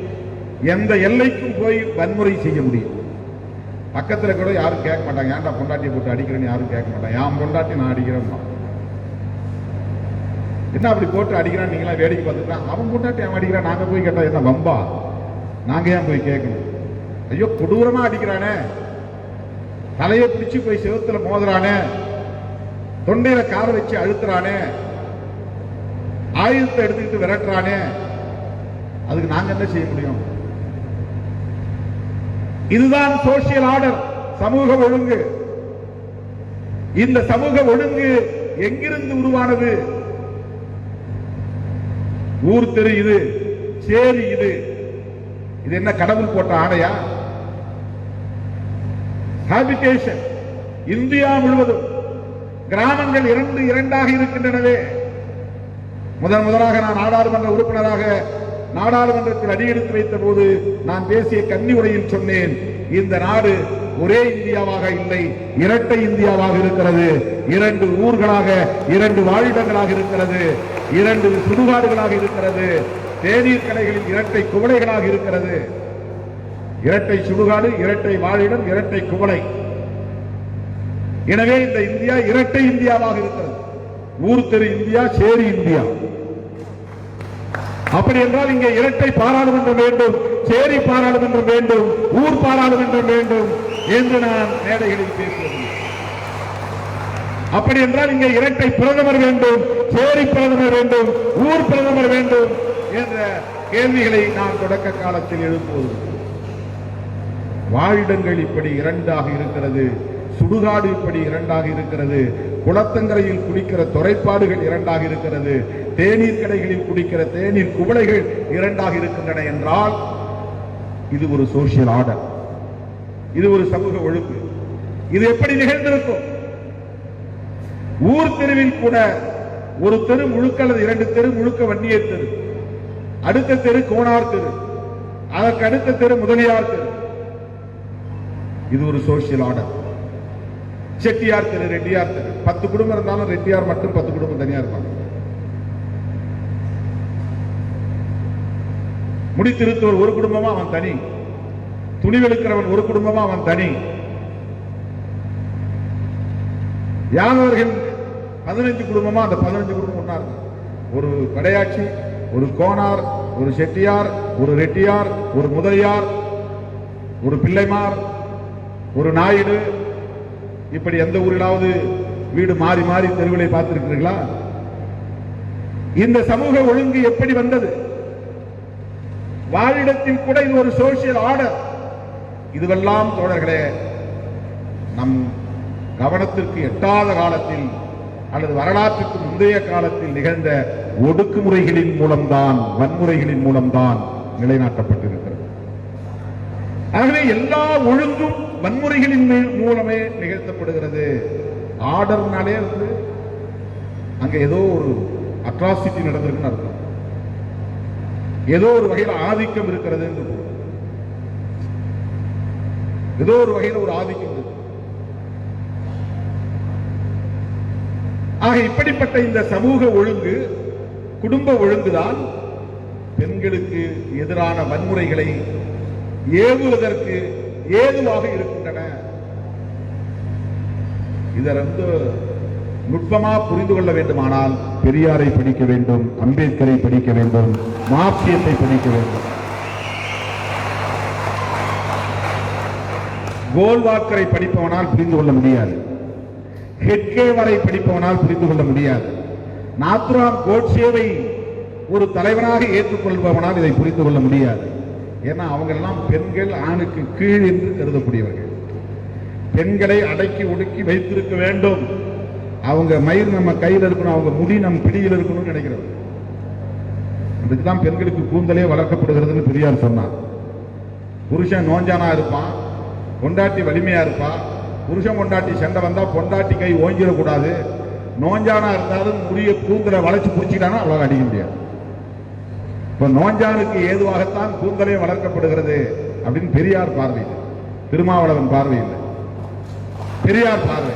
எந்த எல்லைக்கும் போய் வன்முறை செய்ய முடியும். பக்கத்தில் கூட யாரும் கேட்க மாட்டாங்க, ஏன்டா பொண்டாட்டியை போட்டு அடிக்கிறேன்னு யாரும் கேட்க மாட்டாங்க. என் பொண்டாட்டி நான் அடிக்கிறேன், என்ன அப்படி போட்டு அடிக்கிறான் நீங்களா வேடிக்கை பார்த்துட்டா, அவன் பொண்டாட்டி அவன் அடிக்கிறான், நாங்க போய் கேட்டா என்ன வம்பா, நாங்க ஏன் போய் கேட்கணும்? ஐயோ கொடூரமா அடிக்கிறானே, தலையை பிடிச்சு போய் செவத்துல மோதுறானே, தொண்டையில கார வச்சு அழுத்துறானே, ஆயுதத்தை எடுத்துக்கிட்டு விரட்டுறானே, அதுக்கு நாங்க என்ன செய்ய முடியும்? இதுதான் சோசியல் ஆர்டர், சமூக ஒழுங்கு. இந்த சமூக ஒழுங்கு எங்கிருந்து உருவானது? ஊர் தெரு இது, சேரி இது, இது என்ன கடவுள் போட்ட ஆணையா? ஹாபிடேஷன். இந்தியா முழுவதும் கிராமங்கள் இரண்டாக இருக்கின்றனவே. முதலாக நான் நாடாளுமன்ற உறுப்பினராக நாடாளுமன்றத்தில் அடியெடுத்து வைத்த போது நான் பேசிய கன்னி உரையில் சொன்னேன், இந்த நாடு ஒரே இந்தியாவாக இல்லை, இரட்டை இந்தியாவாக இருக்கிறது. 2 ஊர்களாக, 2 வாழிடங்களாக இருக்கிறது, 2 சுடுகாடுகளாக இருக்கிறது, தேநீர் கடைகளில் இரட்டை குவளைகளாக இருக்கிறது. இரட்டை சுடுகாடு, இரட்டை வாழிடம், இரட்டை குவளை. எனவே இந்த இந்தியா இரட்டை இந்தியாவாக இருக்கிறது. ஊர் தெரு இந்தியா, சேரி இந்தியா. அப்படி என்றால் இங்கே இரட்டை பாராளுமன்றம் வேண்டும், சேரி பாராளுமன்றம் வேண்டும், ஊர் பாராளுமன்றம் வேண்டும் என்று நான் மேடைகளில் பேசுவது. அப்படி என்றால் இங்கே இரட்டை பிரதமர் வேண்டும், சேரி பிரதமர் வேண்டும், ஊர் பிரதமர் வேண்டும் என்ற கேள்விகளை நான் தொடக்க காலத்தில் எழுப்புவது. வாழிடங்கள் இப்படி 2ஆக இருக்கிறது, சுடுகாடு இப்படி 2ஆக இருக்கிறது, குளத்தங்கரையில் குடிக்கிற துறைப்பாடுகள் 2ஆக இருக்கிறது, தேநீர் கடைகளில் குடிக்கிற தேநீர் குவளைகள் 2ஆக இருக்கின்றன என்றால் இது ஒரு சோசியல் ஆர்டர், இது ஒரு சமூக ஒழுங்கு. இது எப்படி நிகழ்ந்திருக்கும்? ஊர் தெருவில் கூட ஒரு தெரு முழுக்க அல்லது 2 தெரு முழுக்க வன்னியர் தெரு, அடுத்த தெரு கோனார் தெரு, அதற்கு அடுத்த தெரு முதலியார் தெரு. இது ஒரு சோசியல் ஆர்டர். செட்டியார் தெரு, ரெட்டியார் தெரு, 10 குடும்பம் இருந்தாலும் ரெட்டியார் மட்டும் 10 குடும்பம் தனியா இருப்பாங்க. முடித்திருத்தவர் ஒரு குடும்பமா அவன் தனி, துணிவெடுக்கிறவன் ஒரு குடும்பமா அவன் தனி. யானவர்கள் 15 குடும்பமா அந்த 15 குடும்பம் ஒன்னா இருக்கும். ஒரு கடையாட்சி, ஒரு கோனார், ஒரு செட்டியார், ஒரு ரெட்டியார், ஒரு முதலியார், ஒரு பிள்ளைமார், ஒரு நாயுடு. இப்படி எந்த ஊரிலாவது வீடு மாறி மாறி தெருவிலை பார்த்திருக்கிறீர்களா? இந்த சமூக ஒழுங்கு எப்படி வந்தது? வாழிடத்தில் கூட இது ஒரு சோசியல் ஆர்டர். இதுவெல்லாம் தோழர்களே நம் கவனத்திற்கு எட்டாத காலத்தில் அல்லது வரலாற்றுக்கு முந்தைய காலத்தில் நிகழ்ந்த ஒடுக்குமுறைகளின் மூலம்தான், வன்முறைகளின் மூலம்தான் நிலைநாட்டப்பட்டிருக்கிறது. ஆகவே எல்லா ஒழுங்கும் வன்முறைகளின் மூலமே நிகழ்த்தப்படுகிறது. ஆர்டர்னாலே வந்து அங்க ஏதோ ஒரு அட்ராசிட்டி நடந்திருக்குன்னு அர்த்தம், ஏதோ ஒரு வகையில் ஆதிக்கம் இருக்கிறது என்று, ஏதோ ஒரு வகையில் ஒரு ஆதிக்கம் இருக்கு. ஆக இப்படிப்பட்ட இந்த சமூக ஒழுங்கு, குடும்ப ஒழுங்குதான் பெண்களுக்கு எதிரான வன்முறைகளை ஏவுவதற்கு ஏதுவாக இருக்கின்றன. இதை நுட்பமா புரிந்து கொள்ள வேண்டுமானால் பெரியாரை படிக்க வேண்டும், அம்பேத்கரை படிக்க வேண்டும், மார்க்சியத்தை படிக்க வேண்டும். கோல்வாக்கரை படிப்பவனால் புரிந்து கொள்ள முடியாது. ஹெட்கேவரை படிப்பவனால் புரிந்து கொள்ள முடியாது. நாத்ராம் கோட்சேவை ஒரு தலைவனாக ஏற்றுக்கொள்பவனால் இதை புரிந்து கொள்ள முடியாது. ஏன்னா அவங்க எல்லாம் பெண்கள் ஆணுக்கு கீழ் என்று கருதக்கூடியவர்கள். பெண்களை அடக்கி ஒடுக்கி வைத்திருக்க வேண்டும், அவங்க மயிர் நம்ம கையில் இருக்கணும், அவங்க முடி நம் பிடியில் இருக்கணும்னு நினைக்கிறது. அதுக்குதான் பெண்களுக்கு கூந்தலே வளர்க்கப்படுகிறதுன்னு பெரியார் சொன்னார். புருஷன் நோஞ்சானா இருப்பான், பொண்டாட்டி வலிமையா இருப்பா. புருஷன் பொண்டாட்டி சண்டை வந்தா பொண்டாட்டி கை ஓஞ்சிடக்கூடாது. நோஞ்சானா இருந்தாலும் முடிய கூந்தலை வளைச்சு பிடிச்சிட்டானா அவ்வளவு அடிக்க முடியாது. இப்ப நோஞ்சானுக்கு ஏதுவாகத்தான் கூந்தலே வளர்க்கப்படுகிறது அப்படின்னு பெரியார் பார்வை, திருமாவளவன் பார்வை இல்லை, பெரியார் பார்வை.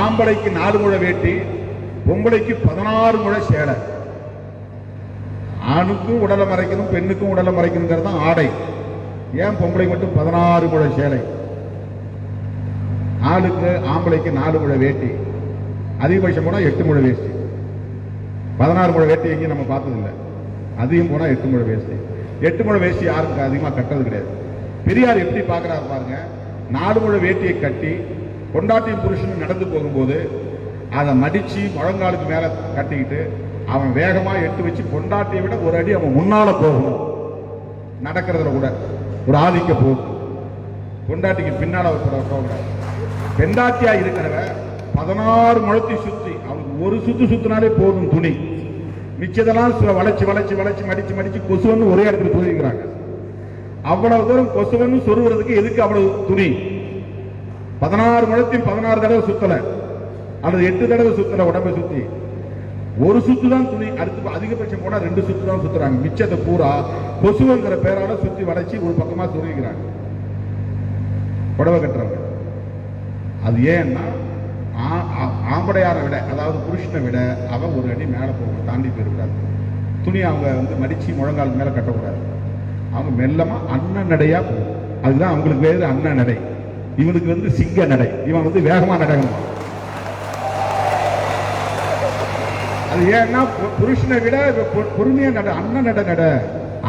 ஆம்பளைக்கு 4 முழ வேட்டி, பொம்பளைக்கு 16 முழ சேலை. ஆணுக்கும் உடலை மறைக்கணும், பெண்ணுக்கும் உடலை மறைக்கணுங்கிறது தான் ஆடை. ஏன் பொம்பளை மட்டும் 16 முழ சேலை? ஆளுக்கு ஆம்பளைக்கு 4 முழ வேட்டி, அதிகபட்சம் போனா 8 முழ வேஷ்டி. 16 முழ வேட்டி எங்கேயும் நம்ம பார்த்ததில்லை. அதிகம் போனா 8 முழ வேஷ்டி. 8 முழ வேஷ்டி யாருக்கு அதிகமா கட்டுறது கிடையாது. பெரியார் எப்படி பார்க்கிறாரு பாருங்க. 4 முழ வேட்டியை கட்டி பொண்டாட்டியும் புருஷனும் நடந்து போகும்போது அதை மடிச்சு முழங்காலுக்கு மேல கட்டிக்கிட்டு அவன் வேகமா எட்டு வச்சு பொண்டாட்டியை விட ஒரு அடி அவன் முன்னால போகணும். நடக்கிறதுல கூட ஒரு ஆதிக்க போகும். பொண்டாட்டிக்கு பின்னால போகக்கூடாது. பெண்டாட்டியா இருக்கிறவ 16 முழத்தை சுத்தி, அவனுக்கு ஒரு சுத்தினாலே போதும் துணி. மிச்சதெல்லாம் வளைச்சு வளைச்சு வளைச்சு மடிச்சு மடிச்சு கொசுவன்னு ஒரே இடத்துல தூங்கிக்கிறாங்க. அவ்வளவு தூரம் கொசுவன்னு சொருகிறதுக்கு எதுக்கு அவ்வளவு துணி? 16 முழத்தையும் 16 தடவை சுத்தல, அல்லது 8 தடவை சுத்தல. உடம்பை சுத்தி ஒரு சுத்து தான் துணி. அடுத்து அதிகபட்சம் போனா 2 சுத்து தான் சுத்துறாங்க. மிச்சத்தை பூரா கொசுவங்கிற பேரால சுத்தி வளைச்சு ஒரு பக்கமா சொருகிறாங்க புடவை கட்டுறவங்க. அது ஏன்னா ஆம்படையாரை விட, அதாவது புருஷனை விட அவன் ஒரு அடி மேல போக தாண்டி போயிருக்காரு. துணி அவங்க மடிச்சு முழங்கால் மேல கட்டக்கூடாது. அவங்க மெல்லமா அண்ணன் நடையா போகும். அதுதான் அவங்களுக்கு வேறு அண்ணன் நடை. இவனுக்கு சிங்க நடை. இவன் வேகமா நடக்கணும். அது ஏன்னா புருஷனை விட பொறுமையா நட, அண்ணன் நட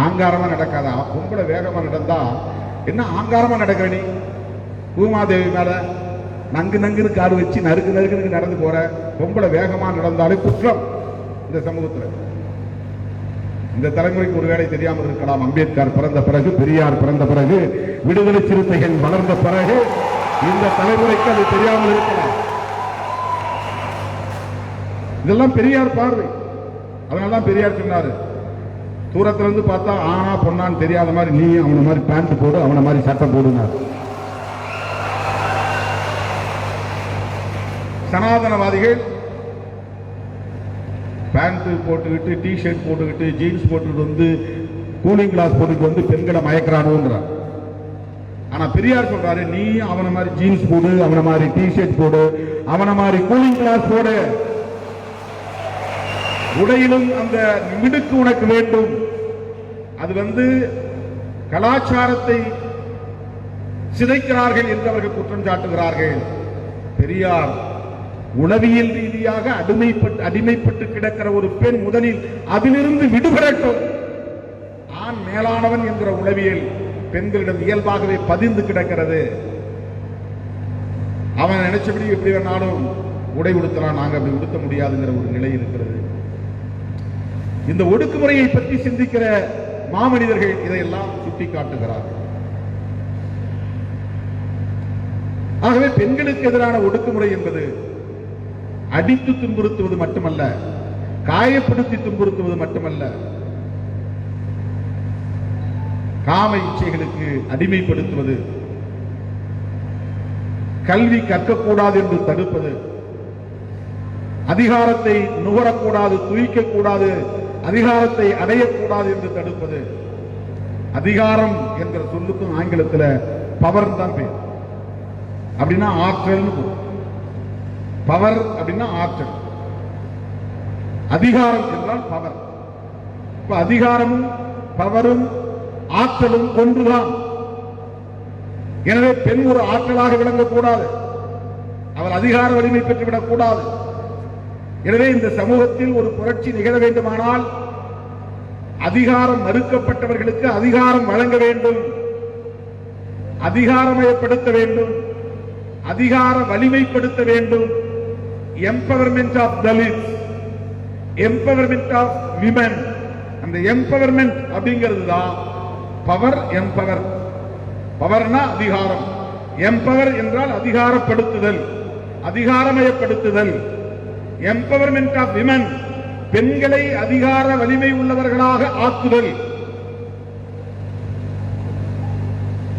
ஆங்காரமா நடக்காதா? பொம்பளை வேகமா நடந்தா என்ன ஆங்காரமா நடக்கிற நீ? பூமாதேவி மேல நங்கு நங்குன்னு காடு வச்சு நறுக்கு நறுக்கு நடந்து போற பொம்பளை வேகமா நடந்தாலே குற்றம் இந்த சமூகத்துல. இந்த தலைமுறைக்கு ஒருவேளை தெரியாமல் இருக்கலாம். அம்பேத்கர் பிறந்த பிறகு, பெரியார் பிறந்த பிறகு, விடுதலை சிறுத்தைகள் வளர்ந்த பிறகு இந்த தலைமுறைக்கு அது தெரியாமல் இருக்கலாம். இதெல்லாம் பெரியார் பார்வை. அதனாலதான் பெரியார் சொன்னாரு, தூரத்துல இருந்து பார்த்தா ஆனா பொண்ணான்னு தெரியாத மாதிரி நீ அவன மாதிரி பேண்ட் போடு, அவன மாதிரி சட்டை போடுனார். சனாதனவாதிகள் பேண்ட் போட்டுக்கிட்டு, டி ஷர்ட் போட்டுக்கிட்டு, ஜீன்ஸ் போட்டுக்கிட்டு கூலிங் கிளாஸ் போட்டுக்கிட்டு பெண்களை மயக்கிறானுன்றார். ஆனா பெரியார் சொல்றாரு, நீ அவன மாதிரி ஜீன்ஸ் போடு, அவன மாதிரி டி ஷர்ட் போடு, அவன மாதிரி கூலிங் கிளாஸ் போடு. உடையிலும் அந்த மிடுக்கு உனக்கு வேண்டும். அது கலாச்சாரத்தை சிதைக்கிறார்கள் என்று அவர்கள் குற்றம் சாட்டுகிறார்கள். பெரியார் உளவியல் ரீதியாக அடிமைப்பட்டு கிடக்கிற ஒரு பெண் முதலில் அதிலிருந்து விடுபடட்டும். ஆண் மேலானவன் என்கிற உளவியல் பெண்களிடம் இயல்பாகவே பதிந்து கிடக்கிறது. அவன் நினைச்சபடி எப்படி வேணாலும் உடை உடுத்தலாம், நாங்க அப்படி உடுத்த முடியாதுங்கிற ஒரு நிலை இருக்கிறது. இந்த ஒடுக்குமுறையை பற்றி சிந்திக்கிற மாமனிதர்கள் இதையெல்லாம் சுட்டிக்காட்டுகிறார்கள். ஆகவே பெண்களுக்கு எதிரான ஒடுக்குமுறை என்பது அடித்து துன்புறுத்துவது மட்டுமல்ல, காயப்படுத்தி துன்புறுத்துவது மட்டுமல்ல, காம இச்சைகளுக்கு அடிமைப்படுத்துவது, கல்வி கற்கக்கூடாது என்று தடுப்பது, அதிகாரத்தை நுகரக்கூடாது, துய்க்கக்கூடாது, அதிகாரத்தை அடையக்கூடாது என்று தடுப்பது. அதிகாரம் என்கிற சொல்லுக்கும் ஆங்கிலத்தில் பவர் தான் பேர். அப்படின்னா ஆற்றல். பவர் அப்படின்னா ஆற்றல், அதிகாரம் என்றால் பவர். இப்ப அதிகாரமும் பவரும் ஆற்றலும் ஒன்றுதான். எனவே பெண் ஒரு ஆற்றலாக விளங்கக்கூடாது, அவர் அதிகார வலிமை பெற்றுவிடக் கூடாது. எனவே இந்த சமூகத்தில் ஒரு புரட்சி நிகழ வேண்டுமானால் அதிகாரம் மறுக்கப்பட்டவர்களுக்கு அதிகாரம் வழங்க வேண்டும், அதிகாரமயப்படுத்த வேண்டும், அதிகார வலிமைப்படுத்த வேண்டும். Empowerment of Dalits, empowerment of women. அந்த எம்பவர்மெண்ட் அப்படிங்கிறது தான் பவர். எம்பவர், பவர்னா அதிகாரம், எம்பவர் என்றால் அதிகாரப்படுத்துதல், அதிகாரமயப்படுத்துதல். எம்பவர்மெண்ட் ஆஃப் விமன், பெண்களை அதிகார வலிமை உள்ளவர்களாக ஆக்குதல்.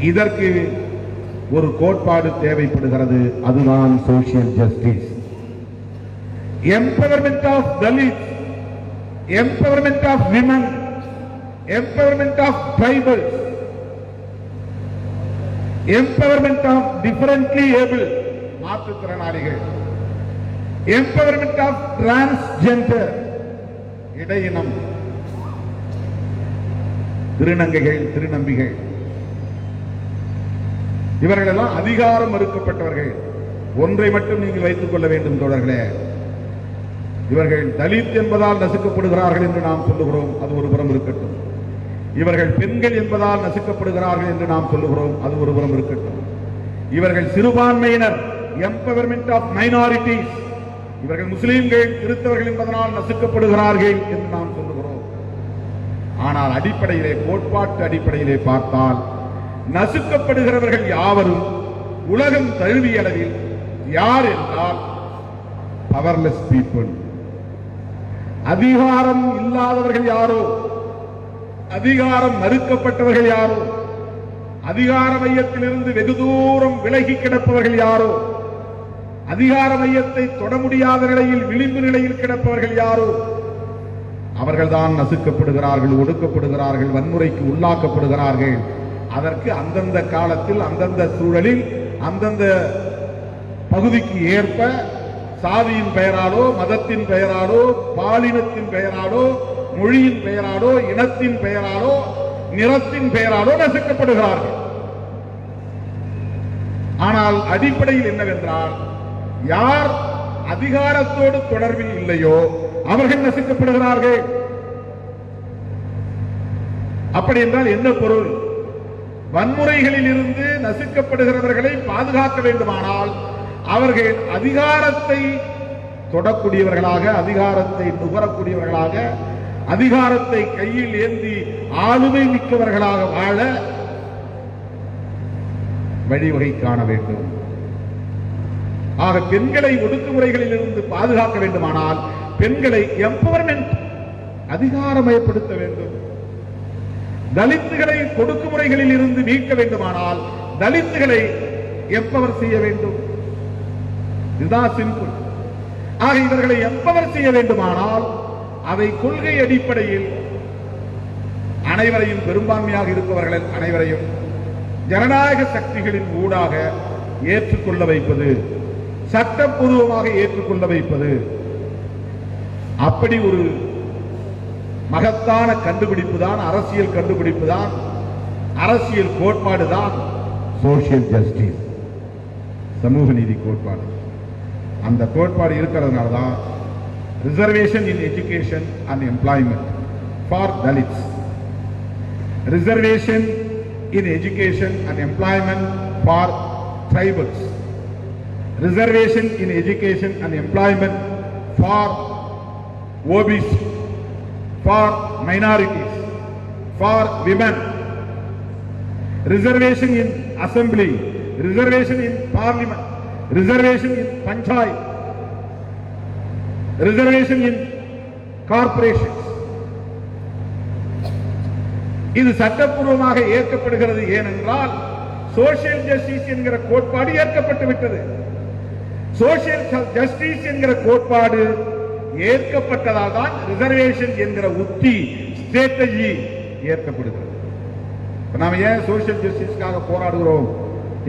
இதற்கு ஒரு கோட்பாடு தேவைப்படுகிறது, அதுதான் social justice. Empowerment of Dalit, empowerment of women, empowerment of tribals, empowerment of differently able, மாற்றுத்திறனாளிகள், எம்பவர்மெண்ட் ஆஃப் டிரான்ஸ்ஜெண்டர், இடையினம், திருநங்கைகள், திருநம்பிகள், இவர்களெல்லாம் அதிகாரம் மறுக்கப்பட்டவர்கள். ஒன்றை மட்டும் நீங்கள் வைத்துக் கொள்ள வேண்டும் தோழர்களே, இவர்கள் தலித் என்பதால் நசுக்கப்படுகிறார்கள் என்று நாம் சொல்லுகிறோம், அது ஒரு புறம் இருக்கட்டும். இவர்கள் பெண்கள் என்பதால் நசுக்கப்படுகிறார்கள் என்று நாம் சொல்லுகிறோம், அது ஒரு புறம் இருக்கட்டும். இவர்கள் சிறுபான்மையினர், எம்பவர்மெண்ட் ஆஃப் மைனாரிட்டிஸ், இவர்கள் முஸ்லீம்கள், கிறிஸ்தவர்கள் என்பதனால் நசுக்கப்படுகிறார்கள் என்று நாம் சொல்லுகிறோம். ஆனால் அடிப்படையிலே, கோட்பாட்டு அடிப்படையிலே பார்த்தால் நசுக்கப்படுகிறவர்கள் யாவரும் உலகம் தழுவிய அளவில் யார் என்றால் பவர்லெஸ் பீப்புள். அதிகாரம் இல்லாதவர்கள் யாரோ, அதிகாரம் மறுக்கப்பட்டவர்கள் யாரோ, அதிகார மையத்திலிருந்து வெகு தூரம் விலகி கிடப்பவர்கள் யாரோ, அதிகார மையத்தை தொட முடியாத நிலையில் விளிம்பு நிலையில் கிடப்பவர்கள் யாரோ, அவர்கள்தான் நசுக்கப்படுகிறார்கள், ஒடுக்கப்படுகிறார்கள், வன்முறைக்கு உள்ளாக்கப்படுகிறார்கள். அதற்கு அந்தந்த காலத்தில், அந்தந்த சூழலில், அந்தந்த பகுதிக்கு ஏற்ப சாதியின் பெயராலோ, மதத்தின் பெயராலோ, பாலினத்தின் பெயராலோ, மொழியின் பெயராலோ, இனத்தின் பெயராலோ, நிறத்தின் பெயராலோ நசுக்கப்படுகிறார்கள். ஆனால் அடிப்படையில் என்னவென்றால், யார் அதிகாரத்தோடு தொடர்பில் இல்லையோ அவர்கள் நசுக்கப்படுகிறார்கள். அப்படி என்றால் என்ன பொருள்? வன்முறைகளில் இருந்து நசுக்கப்படுகிறவர்களை பாதுகாக்க வேண்டுமானால் அவர்கள் அதிகாரத்தை தொடக்கூடியவர்களாக, அதிகாரத்தை நுகரக்கூடியவர்களாக, அதிகாரத்தை கையில் ஏந்தி ஆளுமை மிக்கவர்களாக வாழ வழிவகை காண வேண்டும். ஆக பெண்களை ஒடுக்குமுறைகளில் இருந்து பாதுகாக்க வேண்டுமானால் பெண்களை எம்பவர்மெண்ட், அதிகாரமயப்படுத்த வேண்டும். தலித்துகளை கொடுக்குமுறைகளில் இருந்து மீட்க வேண்டுமானால் தலித்துகளை எம்பவர் செய்ய வேண்டும். இதுதான் சிம்பிள். ஆக இவர்களை எம்பவர் செய்ய வேண்டுமானால் அதை கொள்கை அடிப்படையில் அனைவரையும், பெரும்பான்மையாக இருப்பவர்கள் அனைவரையும் ஜனநாயக சக்திகளின் ஊடாக ஏற்றுக்கொள்ள வைப்பது, சட்டப்பூர்வமாக ஏற்றுக்கொள்ள வைப்பது. அப்படி ஒரு மகத்தான கண்டுபிடிப்பு தான், அரசியல் கண்டுபிடிப்பு தான், அரசியல் கோட்பாடு தான் சோசியல் ஜஸ்டிஸ், சமூக நீதி கோட்பாடு. அந்த கோட்பாடு இருக்கிறதுனால தான் reservation in education and employment for Dalits, reservation in education and employment for tribals, reservation in education and employment for OBC, for minorities, for women, reservation in assembly, reservation in parliament, reservation in panchayat, reservation in corporations. இது சட்டப்பூர்வமாக ஏற்கப்படுகிறது. ஏனென்றால் சோசியல் ஜஸ்டிஸ் என்கிற கோட்பாடு ஏற்கப்பட்டு விட்டது. சோசியல் ஜஸ்டிஸ் என்கிற கோட்பாடு ஏற்கப்பட்டதால் தான் ரிசர்வேஷன் என்கிற உத்தி, ஸ்ட்ராட்டஜி ஏற்கப்படுகிறது. நாம் ஏன் சோசியல் ஜஸ்டிஸ்க்காக போராடுகிறோம்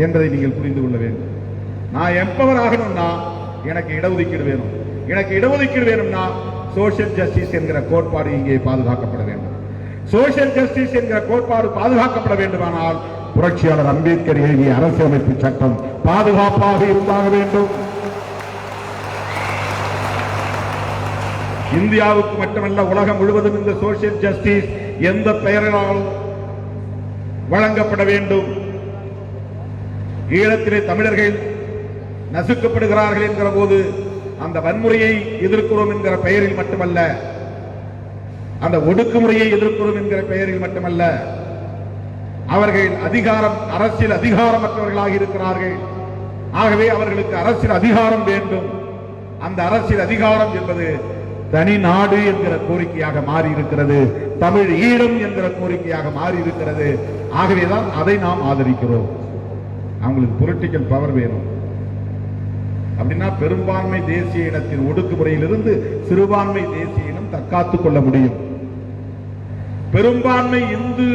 என்பதை நீங்கள் புரிந்து கொள்ள வேண்டும். நான் எம்பவர் ஆகணும்னா எனக்கு இடஒதுக்கீடு வேணும். எனக்கு இடஒதுக்கீடு வேணும்னா சோசியல் ஜஸ்டிஸ் என்கிற கோட்பாடு இங்கே பாதுகாக்கப்பட வேண்டும். சோசியல் ஜஸ்டிஸ் என்கிற கோட்பாடு பாதுகாக்கப்பட வேண்டுமானால் புரட்சியாளர் அம்பேத்கர் எழுதிய அரசியலமைப்பு சட்டம் பாதுகாப்பாக இருந்தாக வேண்டும். இந்தியாவுக்கு மட்டுமல்ல, உலகம் முழுவதும் இந்த சோசியல் ஜஸ்டிஸ் எந்த பெயரால் வழங்கப்பட வேண்டும். ஈழத்திலே தமிழர்கள் நசுக்கப்படுகிறார்கள் என்கிற போது அந்த வன்முறையை எதிர்க்கிறோம் என்கிற பெயரில் மட்டுமல்ல, அந்த ஒடுக்குமுறையை எதிர்க்கிறோம் என்கிற பெயரில் மட்டுமல்ல, அவர்கள் அரசியல் அதிகாரமற்றவர்களாக இருக்கிறார்கள். ஆகவே அவர்களுக்கு அரசியல் அதிகாரம் வேண்டும். அந்த அரசியல் அதிகாரம் என்பது தனி நாடு என்கிற கோரிக்கையாக மாறி இருக்கிறது. தமிழ் ஈழம் என்கிற கோரிக்கையாக மாறி இருக்கிறது. ஆகவேதான் அதை நாம் ஆதரிக்கிறோம். அவங்களுக்கு பொலிட்டிக்கல் பவர் வேணும். அப்படின்னா பெரும்பான்மை தேசிய இனத்தின் ஒடுக்குமுறையிலிருந்து சிறுபான்மை தேசிய இனம் தற்காத்துக் கொள்ள முடியும். பெரும்பான்மை இந்து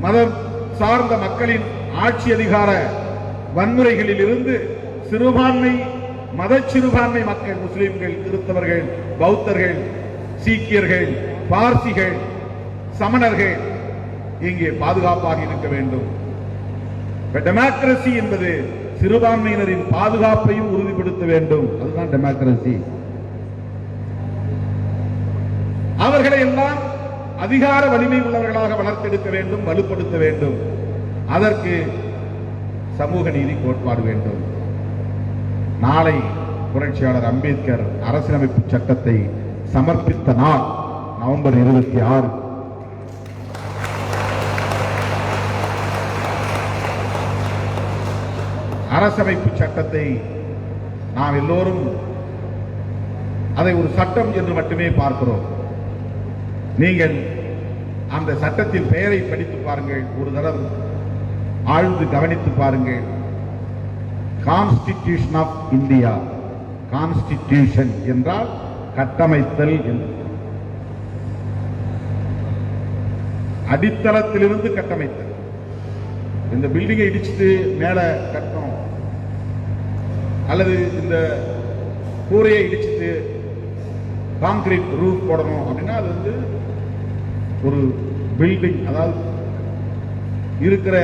மதம் சார்ந்த மக்களின் ஆட்சி அதிகார வன்முறைகளில் இருந்து சிறுபான்மை மத சிறுபான்மை மக்கள், முஸ்லிம்கள், கிறிஸ்தவர்கள், பௌத்தர்கள், சீக்கியர்கள், பார்சிகள், சமணர்கள் இங்கே பாதுகாப்பாக இருக்க வேண்டும். டெமோக்ரசி என்பது சிறுபான்மையினரின் பாதுகாப்பையும் உறுதிப்படுத்த வேண்டும். அதுதான் டெமோக்ரசி. அவர்களை எல்லாம் அதிகார வலிமை உள்ளவர்களாக வளர்த்தெடுக்க வேண்டும், வலுப்படுத்த வேண்டும். அதற்கு சமூக நீதி கோட்பாடு வேண்டும். நாளை புரட்சியாளர் அம்பேத்கர் அரசியலமைப்பு சட்டத்தை சமர்ப்பித்த நாள் நவம்பர் 26. அரசமைப்பு சட்டத்தை நாம் எல்லோரும் அதை ஒரு சட்டம் என்று மட்டுமே பார்க்கிறோம். நீங்கள் அந்த சட்டத்தின் பெயரை படித்து பாருங்கள், ஒரு தடவை ஆழ்ந்து கவனித்து பாருங்கள். Constitution of India. கான்ஸ்டிடியூஷன் என்றால் கட்டமைத்தல் என்று, அடித்தளத்திலிருந்து கட்டமைத்தல். இந்த பில்டிங்கை இடிச்சுட்டு மேல கட்டணும், அல்லது இந்த கூரையை இடிச்சுட்டு கான்கிரீட் ரூஃப் போடணும் அப்படின்னா அது வந்து ஒரு பில்டிங், அதாவது இருக்கிற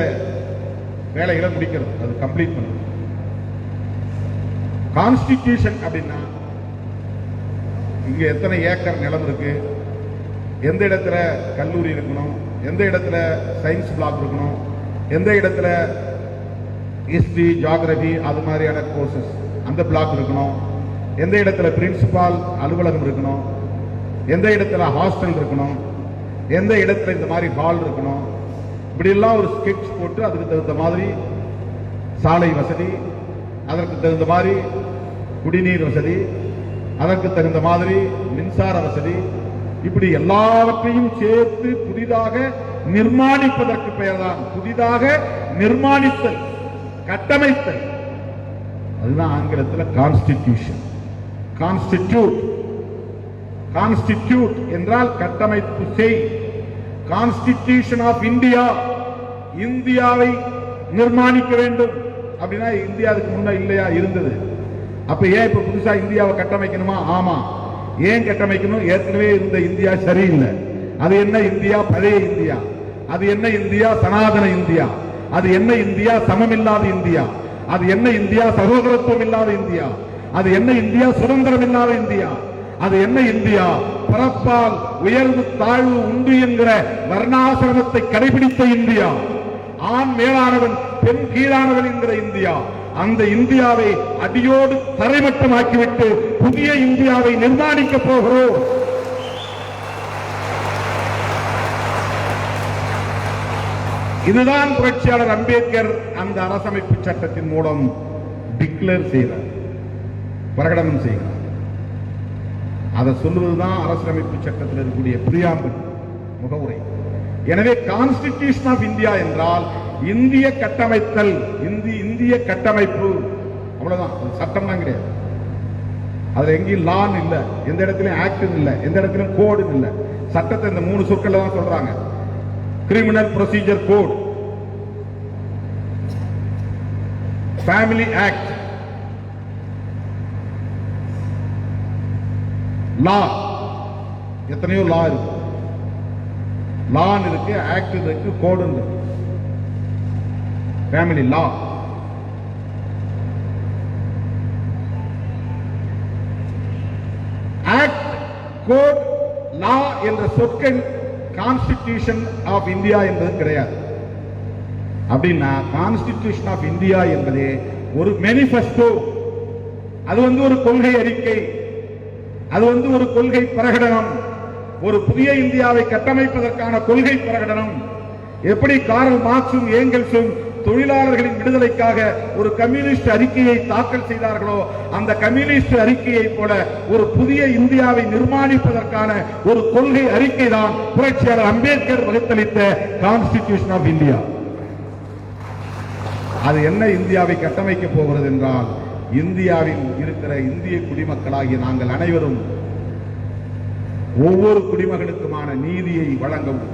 வேலைகளை முடிக்கிறது, அது கம்ப்ளீட் பண்ணுறது. கான்ஸ்டிடியூஷன் அப்படின்னா இங்க எத்தனை ஏக்கர் நிலம் இருக்கு, எந்த இடத்துல கல்லூரி இருக்கணும், எந்த இடத்துல சயின்ஸ் பிளாக் இருக்கணும், எந்த இடத்துல ஹிஸ்டரி, ஜியோகிராபி அது மாதிரியான கோர்சஸ் அந்த பிளாக் இருக்கணும், எந்த இடத்துல பிரின்சிபால் அலுவலகம் இருக்கணும், எந்த இடத்துல ஹாஸ்டல் இருக்கணும், எந்த இடத்துல இந்த மாதிரி ஹால் இருக்கணும், இப்படி எல்லாம் ஒரு ஸ்கெட்ச் போட்டு அதுக்கு தகுந்த மாதிரி சாலை வசதி, அதற்கு தகுந்த மாதிரி குடிநீர் வசதி, அதற்கு தகுந்த மாதிரி மின்சார வசதி, இப்படி எல்லாவற்றையும் சேர்த்து புதிதாக நிர்மாணிப்பதற்கு பெயர்தான் புதிதாக நிர்மாணித்தல், கட்டமைத்தல். அதுதான் ஆங்கிலத்தில் கான்ஸ்டிடியூஷன். கான்ஸ்டிடியூட், கான்ஸ்டிடியூட் என்றால் கட்டமைப்பு செய். கான்ஸ்டிடியூஷன் ஆஃப் இந்தியா, இந்தியாவை நிர்மாணிக்க வேண்டும். அப்படின்னா இந்தியா அதுக்கு முன்ன இல்லையா, இருந்தது. அப்ப ஏன் இப்ப புதுசா இந்தியாவை கட்டமைக்கணுமா? ஆமா. ஏன் கட்டமைக்கணும்? ஏற்கனவே இருந்த இந்தியா சரியில்லை. அது என்ன இந்தியா? பழைய இந்தியா. அது என்ன இந்தியா? சனாதன இந்தியா. அது என்ன இந்தியா? சமமில்லாத இந்தியா. அது என்ன இந்தியா? சகோதரத்துவம் இல்லாத இந்தியா. அது என்ன இந்தியா? சுதந்திரம் இல்லாத இந்தியா. அது என்ன இந்தியா? பரப்பால் உயர்வு தாழ்வு உண்டு என்கிற வர்ணாசிரமத்தை கடைபிடித்த இந்தியா. ஆண் மேலானவன் பெண் கீழானவன் என்கிற இந்தியா. அந்த இந்தியாவை அடியோடு தரைமட்டமாக்கிவிட்டு புதிய இந்தியாவை நிர்மாணிக்க போகிறோம். இதுதான் புரட்சியாளர் அம்பேத்கர் அந்த அரசமைப்பு சட்டத்தின் மூலம் டிக்ளேர் செய்கிறார், பிரகடனம் செய்கிறார். அதை சொல்லுவதுதான் அரசியலமைப்பு சட்டத்தில் இருக்கக்கூடிய பிரியாம்பிள், முகவுரை. எனவே கான்ஸ்டிடியூஷன் ஆஃப் இந்தியா என்றால் இந்திய கட்டமைத்தல், இந்திய கட்டமைப்பு, அவ்வளவுதான். சட்டம் தான் கிடையாது. அதுல எங்கேயும் லான் இல்ல, எந்த இடத்துலயும் ஆக்ட் இல்ல, எந்த இடத்துலயும் கோடு இல்ல. சட்டத்தை இந்த 3 சொற்கள் தான் சொல்றாங்க. Criminal procedure code, family act, law, எத்தனையோ லா இருக்கு. லான்னு இருக்கு, ஆக்ட் இருக்கு, கோடு இருக்கு. Family law. Act, code, law என்ற சொற்கள் கான்ஸ்டிடியூஷன் ஆஃப் இந்தியா என்பது கிடையாது. அப்படின்னா கான்ஸ்டிடியூஷன் ஆஃப் இந்தியா என்பதே ஒரு மேனிஃபெஸ்டோ. அது ஒரு கொள்கை அறிக்கை, அது ஒரு கொள்கை பிரகடனம், ஒரு புதிய இந்தியாவை கட்டமைப்பதற்கான கொள்கை பிரகடனம். எப்படி கார்ல் மார்க்சும் ஏங்கல்ஸும் தொழிலாளர்களின் விடுதலைக்காக ஒரு கம்யூனிஸ்ட் அறிக்கையை தாக்கல் செய்தார்களோ, அந்த கம்யூனிஸ்ட் அறிக்கையை போல ஒரு புதிய இந்தியாவை நிர்மாணிப்பதற்கான ஒரு கொள்கை அறிக்கை தான் புரட்சியாளர் அம்பேத்கர் வகுத்தளித்த கான்ஸ்டிடியூஷன் ஆஃப் இந்தியா. அது என்ன இந்தியாவை கட்டமைக்க போகிறது என்றால், இந்தியாவில் இருக்கிற இந்திய குடிமக்களாகிய நாங்கள் அனைவரும் ஒவ்வொரு குடிமகனுக்குமான நீதியை வழங்கவும்,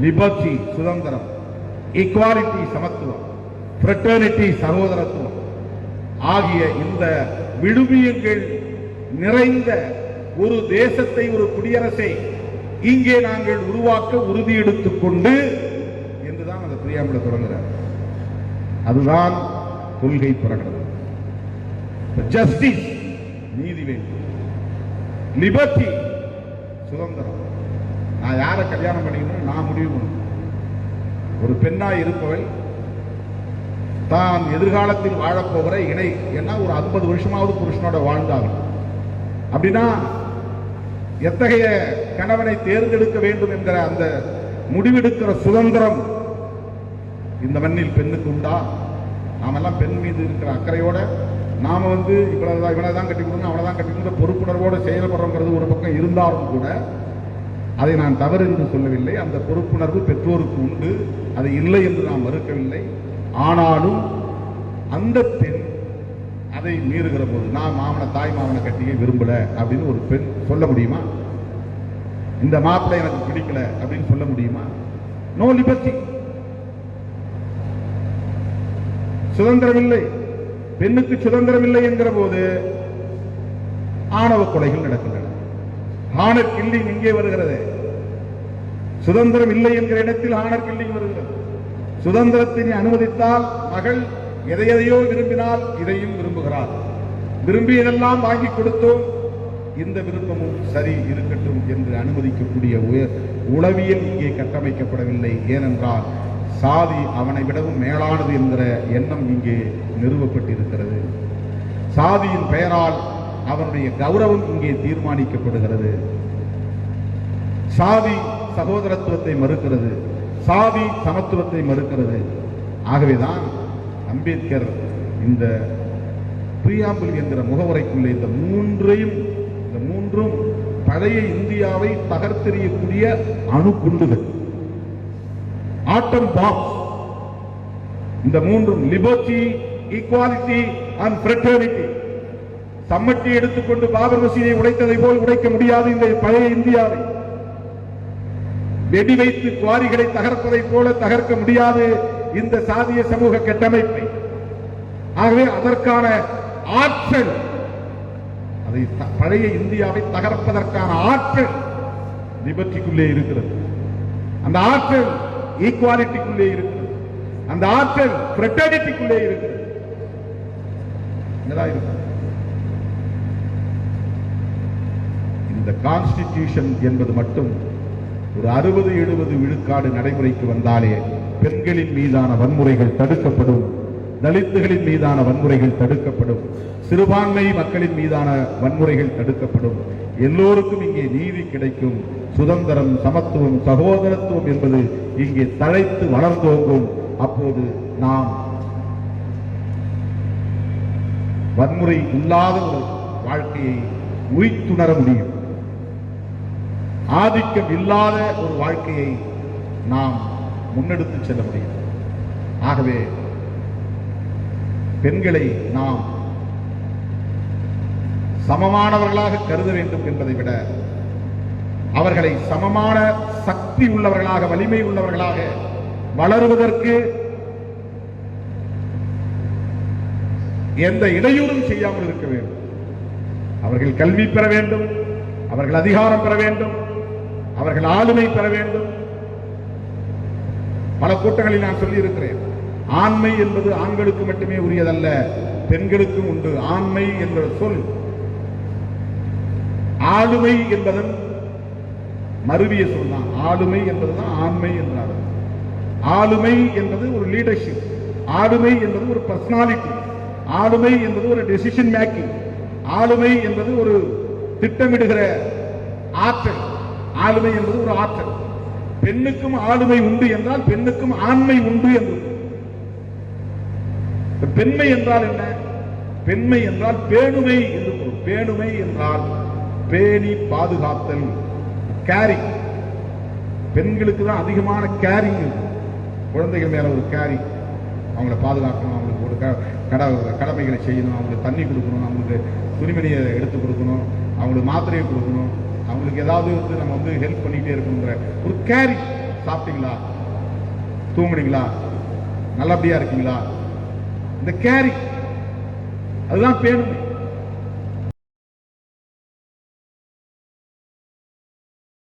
லிபர்ட்டி சுதந்திரம், ஈக்வாலிட்டி சமத்துவம், ஃப்ரெட்டர்னிட்டி சகோதரத்துவம் ஆகிய இந்த விழுமியங்கள் நிறைந்த ஒரு தேசத்தை, ஒரு குடியரசை இங்கே நாங்கள் உருவாக்க உறுதி எடுத்துக் கொண்டு என்றுதான் அந்த பிரியாம்பிள் தொடங்குகிறார். அதுதான் கொள்கை பிரகடனம். ஜஸ்டிஸ் நீதி வேண்டும், லிபர்ட்டி சுதந்திரம். நான் யாரை கல்யாணம் பண்ணிக்கணும் நான் முடிவு பண்ணணும். ஒரு பெண்ணாய் இருப்பவள் தான் எதிர்காலத்தில் வாழப்போகிற இணை என்ன ஒரு 50 வருஷமாவது புருஷனோட வாழ்ந்தாங்க. அப்படின்னா எத்தகைய கணவனை தேர்ந்தெடுக்க வேண்டும் என்கிற அந்த முடிவெடுக்கிற சுதந்திரம் இந்த மண்ணில் பெண்ணுக்கு உண்டா? நாமெல்லாம் பெண் மீது இருக்கிற அக்கறையோட நாம இவனைதான் கட்டி கொடுங்க, அவனைதான் கட்டி கொடுங்க பொறுப்புணர்வோடு செயல்படுறோங்கிறது ஒரு பக்கம் இருந்தாலும் கூட அதை நான் தவறு என்று சொல்லவில்லை. அந்த பொறுப்புணர்வு பெற்றோருக்கு உண்டு, அது இல்லை என்று நாம் மறுக்கவில்லை. ஆனாலும் அந்த பெண் அதை மீறுகிற போது, நான் தாய் மாமனை கட்டியே விரும்பல அப்படின்னு ஒரு பெண் சொல்ல முடியுமா? இந்த மாப்பிள்ளை எனக்கு பிடிக்கல அப்படின்னு சொல்ல முடியுமா? No liberty. சுதந்திரம் இல்லை, பெண்ணுக்கு சுதந்திரம் இல்லை என்கிற போது ஆணவ கொலைகள் நடக்கின்றன. ஆணர் கில்லிங் இங்கே வருகிறது. சுதந்திரம் இல்லை என்கிற இடத்தில் ஆணர் கில்லிங் வருகிறது. சுதந்திரத்தை அனுமதித்தால் மகள் எதையோ விரும்பினால் இதையும் விரும்புகிறார். விரும்பியதெல்லாம் வாங்கி கொடுத்தோம், இந்த விருப்பமும் சரி இருக்கட்டும் என்று அனுமதிக்கக்கூடிய உளவியல் இங்கே கட்டமைக்கப்படவில்லை. ஏனென்றால் சாதி அவனை விடவும் மேலானது என்கிற எண்ணம் இங்கே நிறுவப்பட்டிருக்கிறது. சாதியின் பெயரால் அவனுடைய கௌரவம் இங்கே தீர்மானிக்கப்படுகிறது. சாதி சகோதரத்துவத்தை மறுக்கிறது, சாதி சமத்துவத்தை மறுக்கிறது. ஆகவேதான் அம்பேத்கர் இந்த பிரியாம்பிள் என்கிற முகவுரைக்குள்ளே இந்த மூன்றும் பழைய இந்தியாவை தகர்த்தெறியக்கூடிய அணுகுண்டுகள், ஆட்டம் பாம்ஸ். இந்த மூன்றும் லிபர்ட்டி, ஈக்வாலிட்டி அண்ட் ஃப்ரெட்டர்னிட்டி. சம்மட்டி எடுத்துக்கொண்டு பாபர் மசீதை உடைத்ததை போல் உடைக்க முடியாது இந்த பழைய இந்தியாவை. வெடி வைத்து குவாரிகளை தகர்ப்பதை போல தகர்க்க முடியாது இந்த சாதிய சமூக கட்டமைப்பை. ஆகவே அதற்கான ஆற்றல், அதை பழைய இந்தியாவை தகர்ப்பதற்கான ஆற்றல் லிபர்ட்டிக்குள்ளே இருக்கிறது. அந்த ஆற்றல் ஈக்வாலிட்டிக்குள்ளே இருக்கிறது. அந்த ஆற்றல் ஃப்ரெட்டர்னிட்டிக்குள்ளே இருக்கிறது. இந்த கான்ஸ்டிடியூஷன் என்பது மட்டும் ஒரு 60-70 விழுக்காடு நடைமுறைக்கு வந்தாலே பெண்களின் மீதான வன்முறைகள் தடுக்கப்படும், தலித்துகளின் மீதான வன்முறைகள் தடுக்கப்படும், சிறுபான்மை மக்களின் மீதான வன்முறைகள் தடுக்கப்படும். எல்லோருக்கும் இங்கே நீதி கிடைக்கும். சுதந்திரம், சமத்துவம், சகோதரத்துவம் என்பது இங்கே தழைத்து வளர்ந்தோங்கும். அப்போது நாம் வன்முறை இல்லாத ஒரு வாழ்க்கையை உய்த்துணர முடியும். ஆதிக்கம் இல்லாத ஒரு வாழ்க்கையை நாம் முன்னெடுத்து செல்ல முடியும். ஆகவே பெண்களை நாம் சமமானவர்களாக கருத வேண்டும் என்பதை விட அவர்களை சமமான சக்தி உள்ளவர்களாக, வலிமை உள்ளவர்களாக வளருவதற்கு எந்த இடையூறும் செய்யாமல் இருக்க வேண்டும். அவர்கள் கல்வி பெற வேண்டும், அவர்கள் அதிகாரம் பெற வேண்டும், அவர்கள் ஆளுமை பெற வேண்டும். பல கூட்டங்களில் நான் சொல்லி இருக்கிறேன், ஆண்மை என்பது ஆண்களுக்கு மட்டுமே உரியதல்ல, பெண்களுக்கும் உண்டு. ஆண்மை என்ற சொல் ஆளுமை என்பதன் மருவிய சொல் தான். ஆளுமை என்பதுதான் ஆண்மை என்றார். ஆளுமை என்பது ஒரு லீடர்ஷிப், ஆளுமை என்பது ஒரு பர்சனாலிட்டி, ஆளுமை என்பது ஒரு டெசிஷன் மேக்கிங், ஆளுமை என்பது ஒரு திட்டமிடுகிற ஆற்றல், ஆளுமை என்பது ஒரு ஆற்றல். பெண்ணுக்கும் ஆளுமை உண்டு என்றால் பெண்ணுக்கும் ஆண்மை உண்டு என்று. பெண்மை என்றால் என்ன? பெண்மை என்றால் பேணுமை என்று பொருள். பேணுமை என்றால் பேணி பாதுகாத்தல், கேரிங். பெண்களுக்கு தான் அதிகமான கேரிங், குழந்தைகள் மேல ஒரு கேரிங். அவங்கள பாதுகாக்கணும், அவங்களுக்கு ஒரு கடமைகளை செய்யணும், அவங்களுக்கு தண்ணி கொடுக்கணும், அவங்களுக்கு துணிமணியை எடுத்து கொடுக்கணும், அவங்களுக்கு மாத்திரையை கொடுக்கணும், அவங்களுக்கு ஏதாவது நம்ம ஹெல்ப் பண்ணிட்டே இருக்கணுங்கிற ஒரு கேரிங். சாப்பிட்டீங்களா, தூங்குனீங்களா, நல்லபடியா இருக்கீங்களா, இந்த கேரிங், அதுதான் பேணுமை.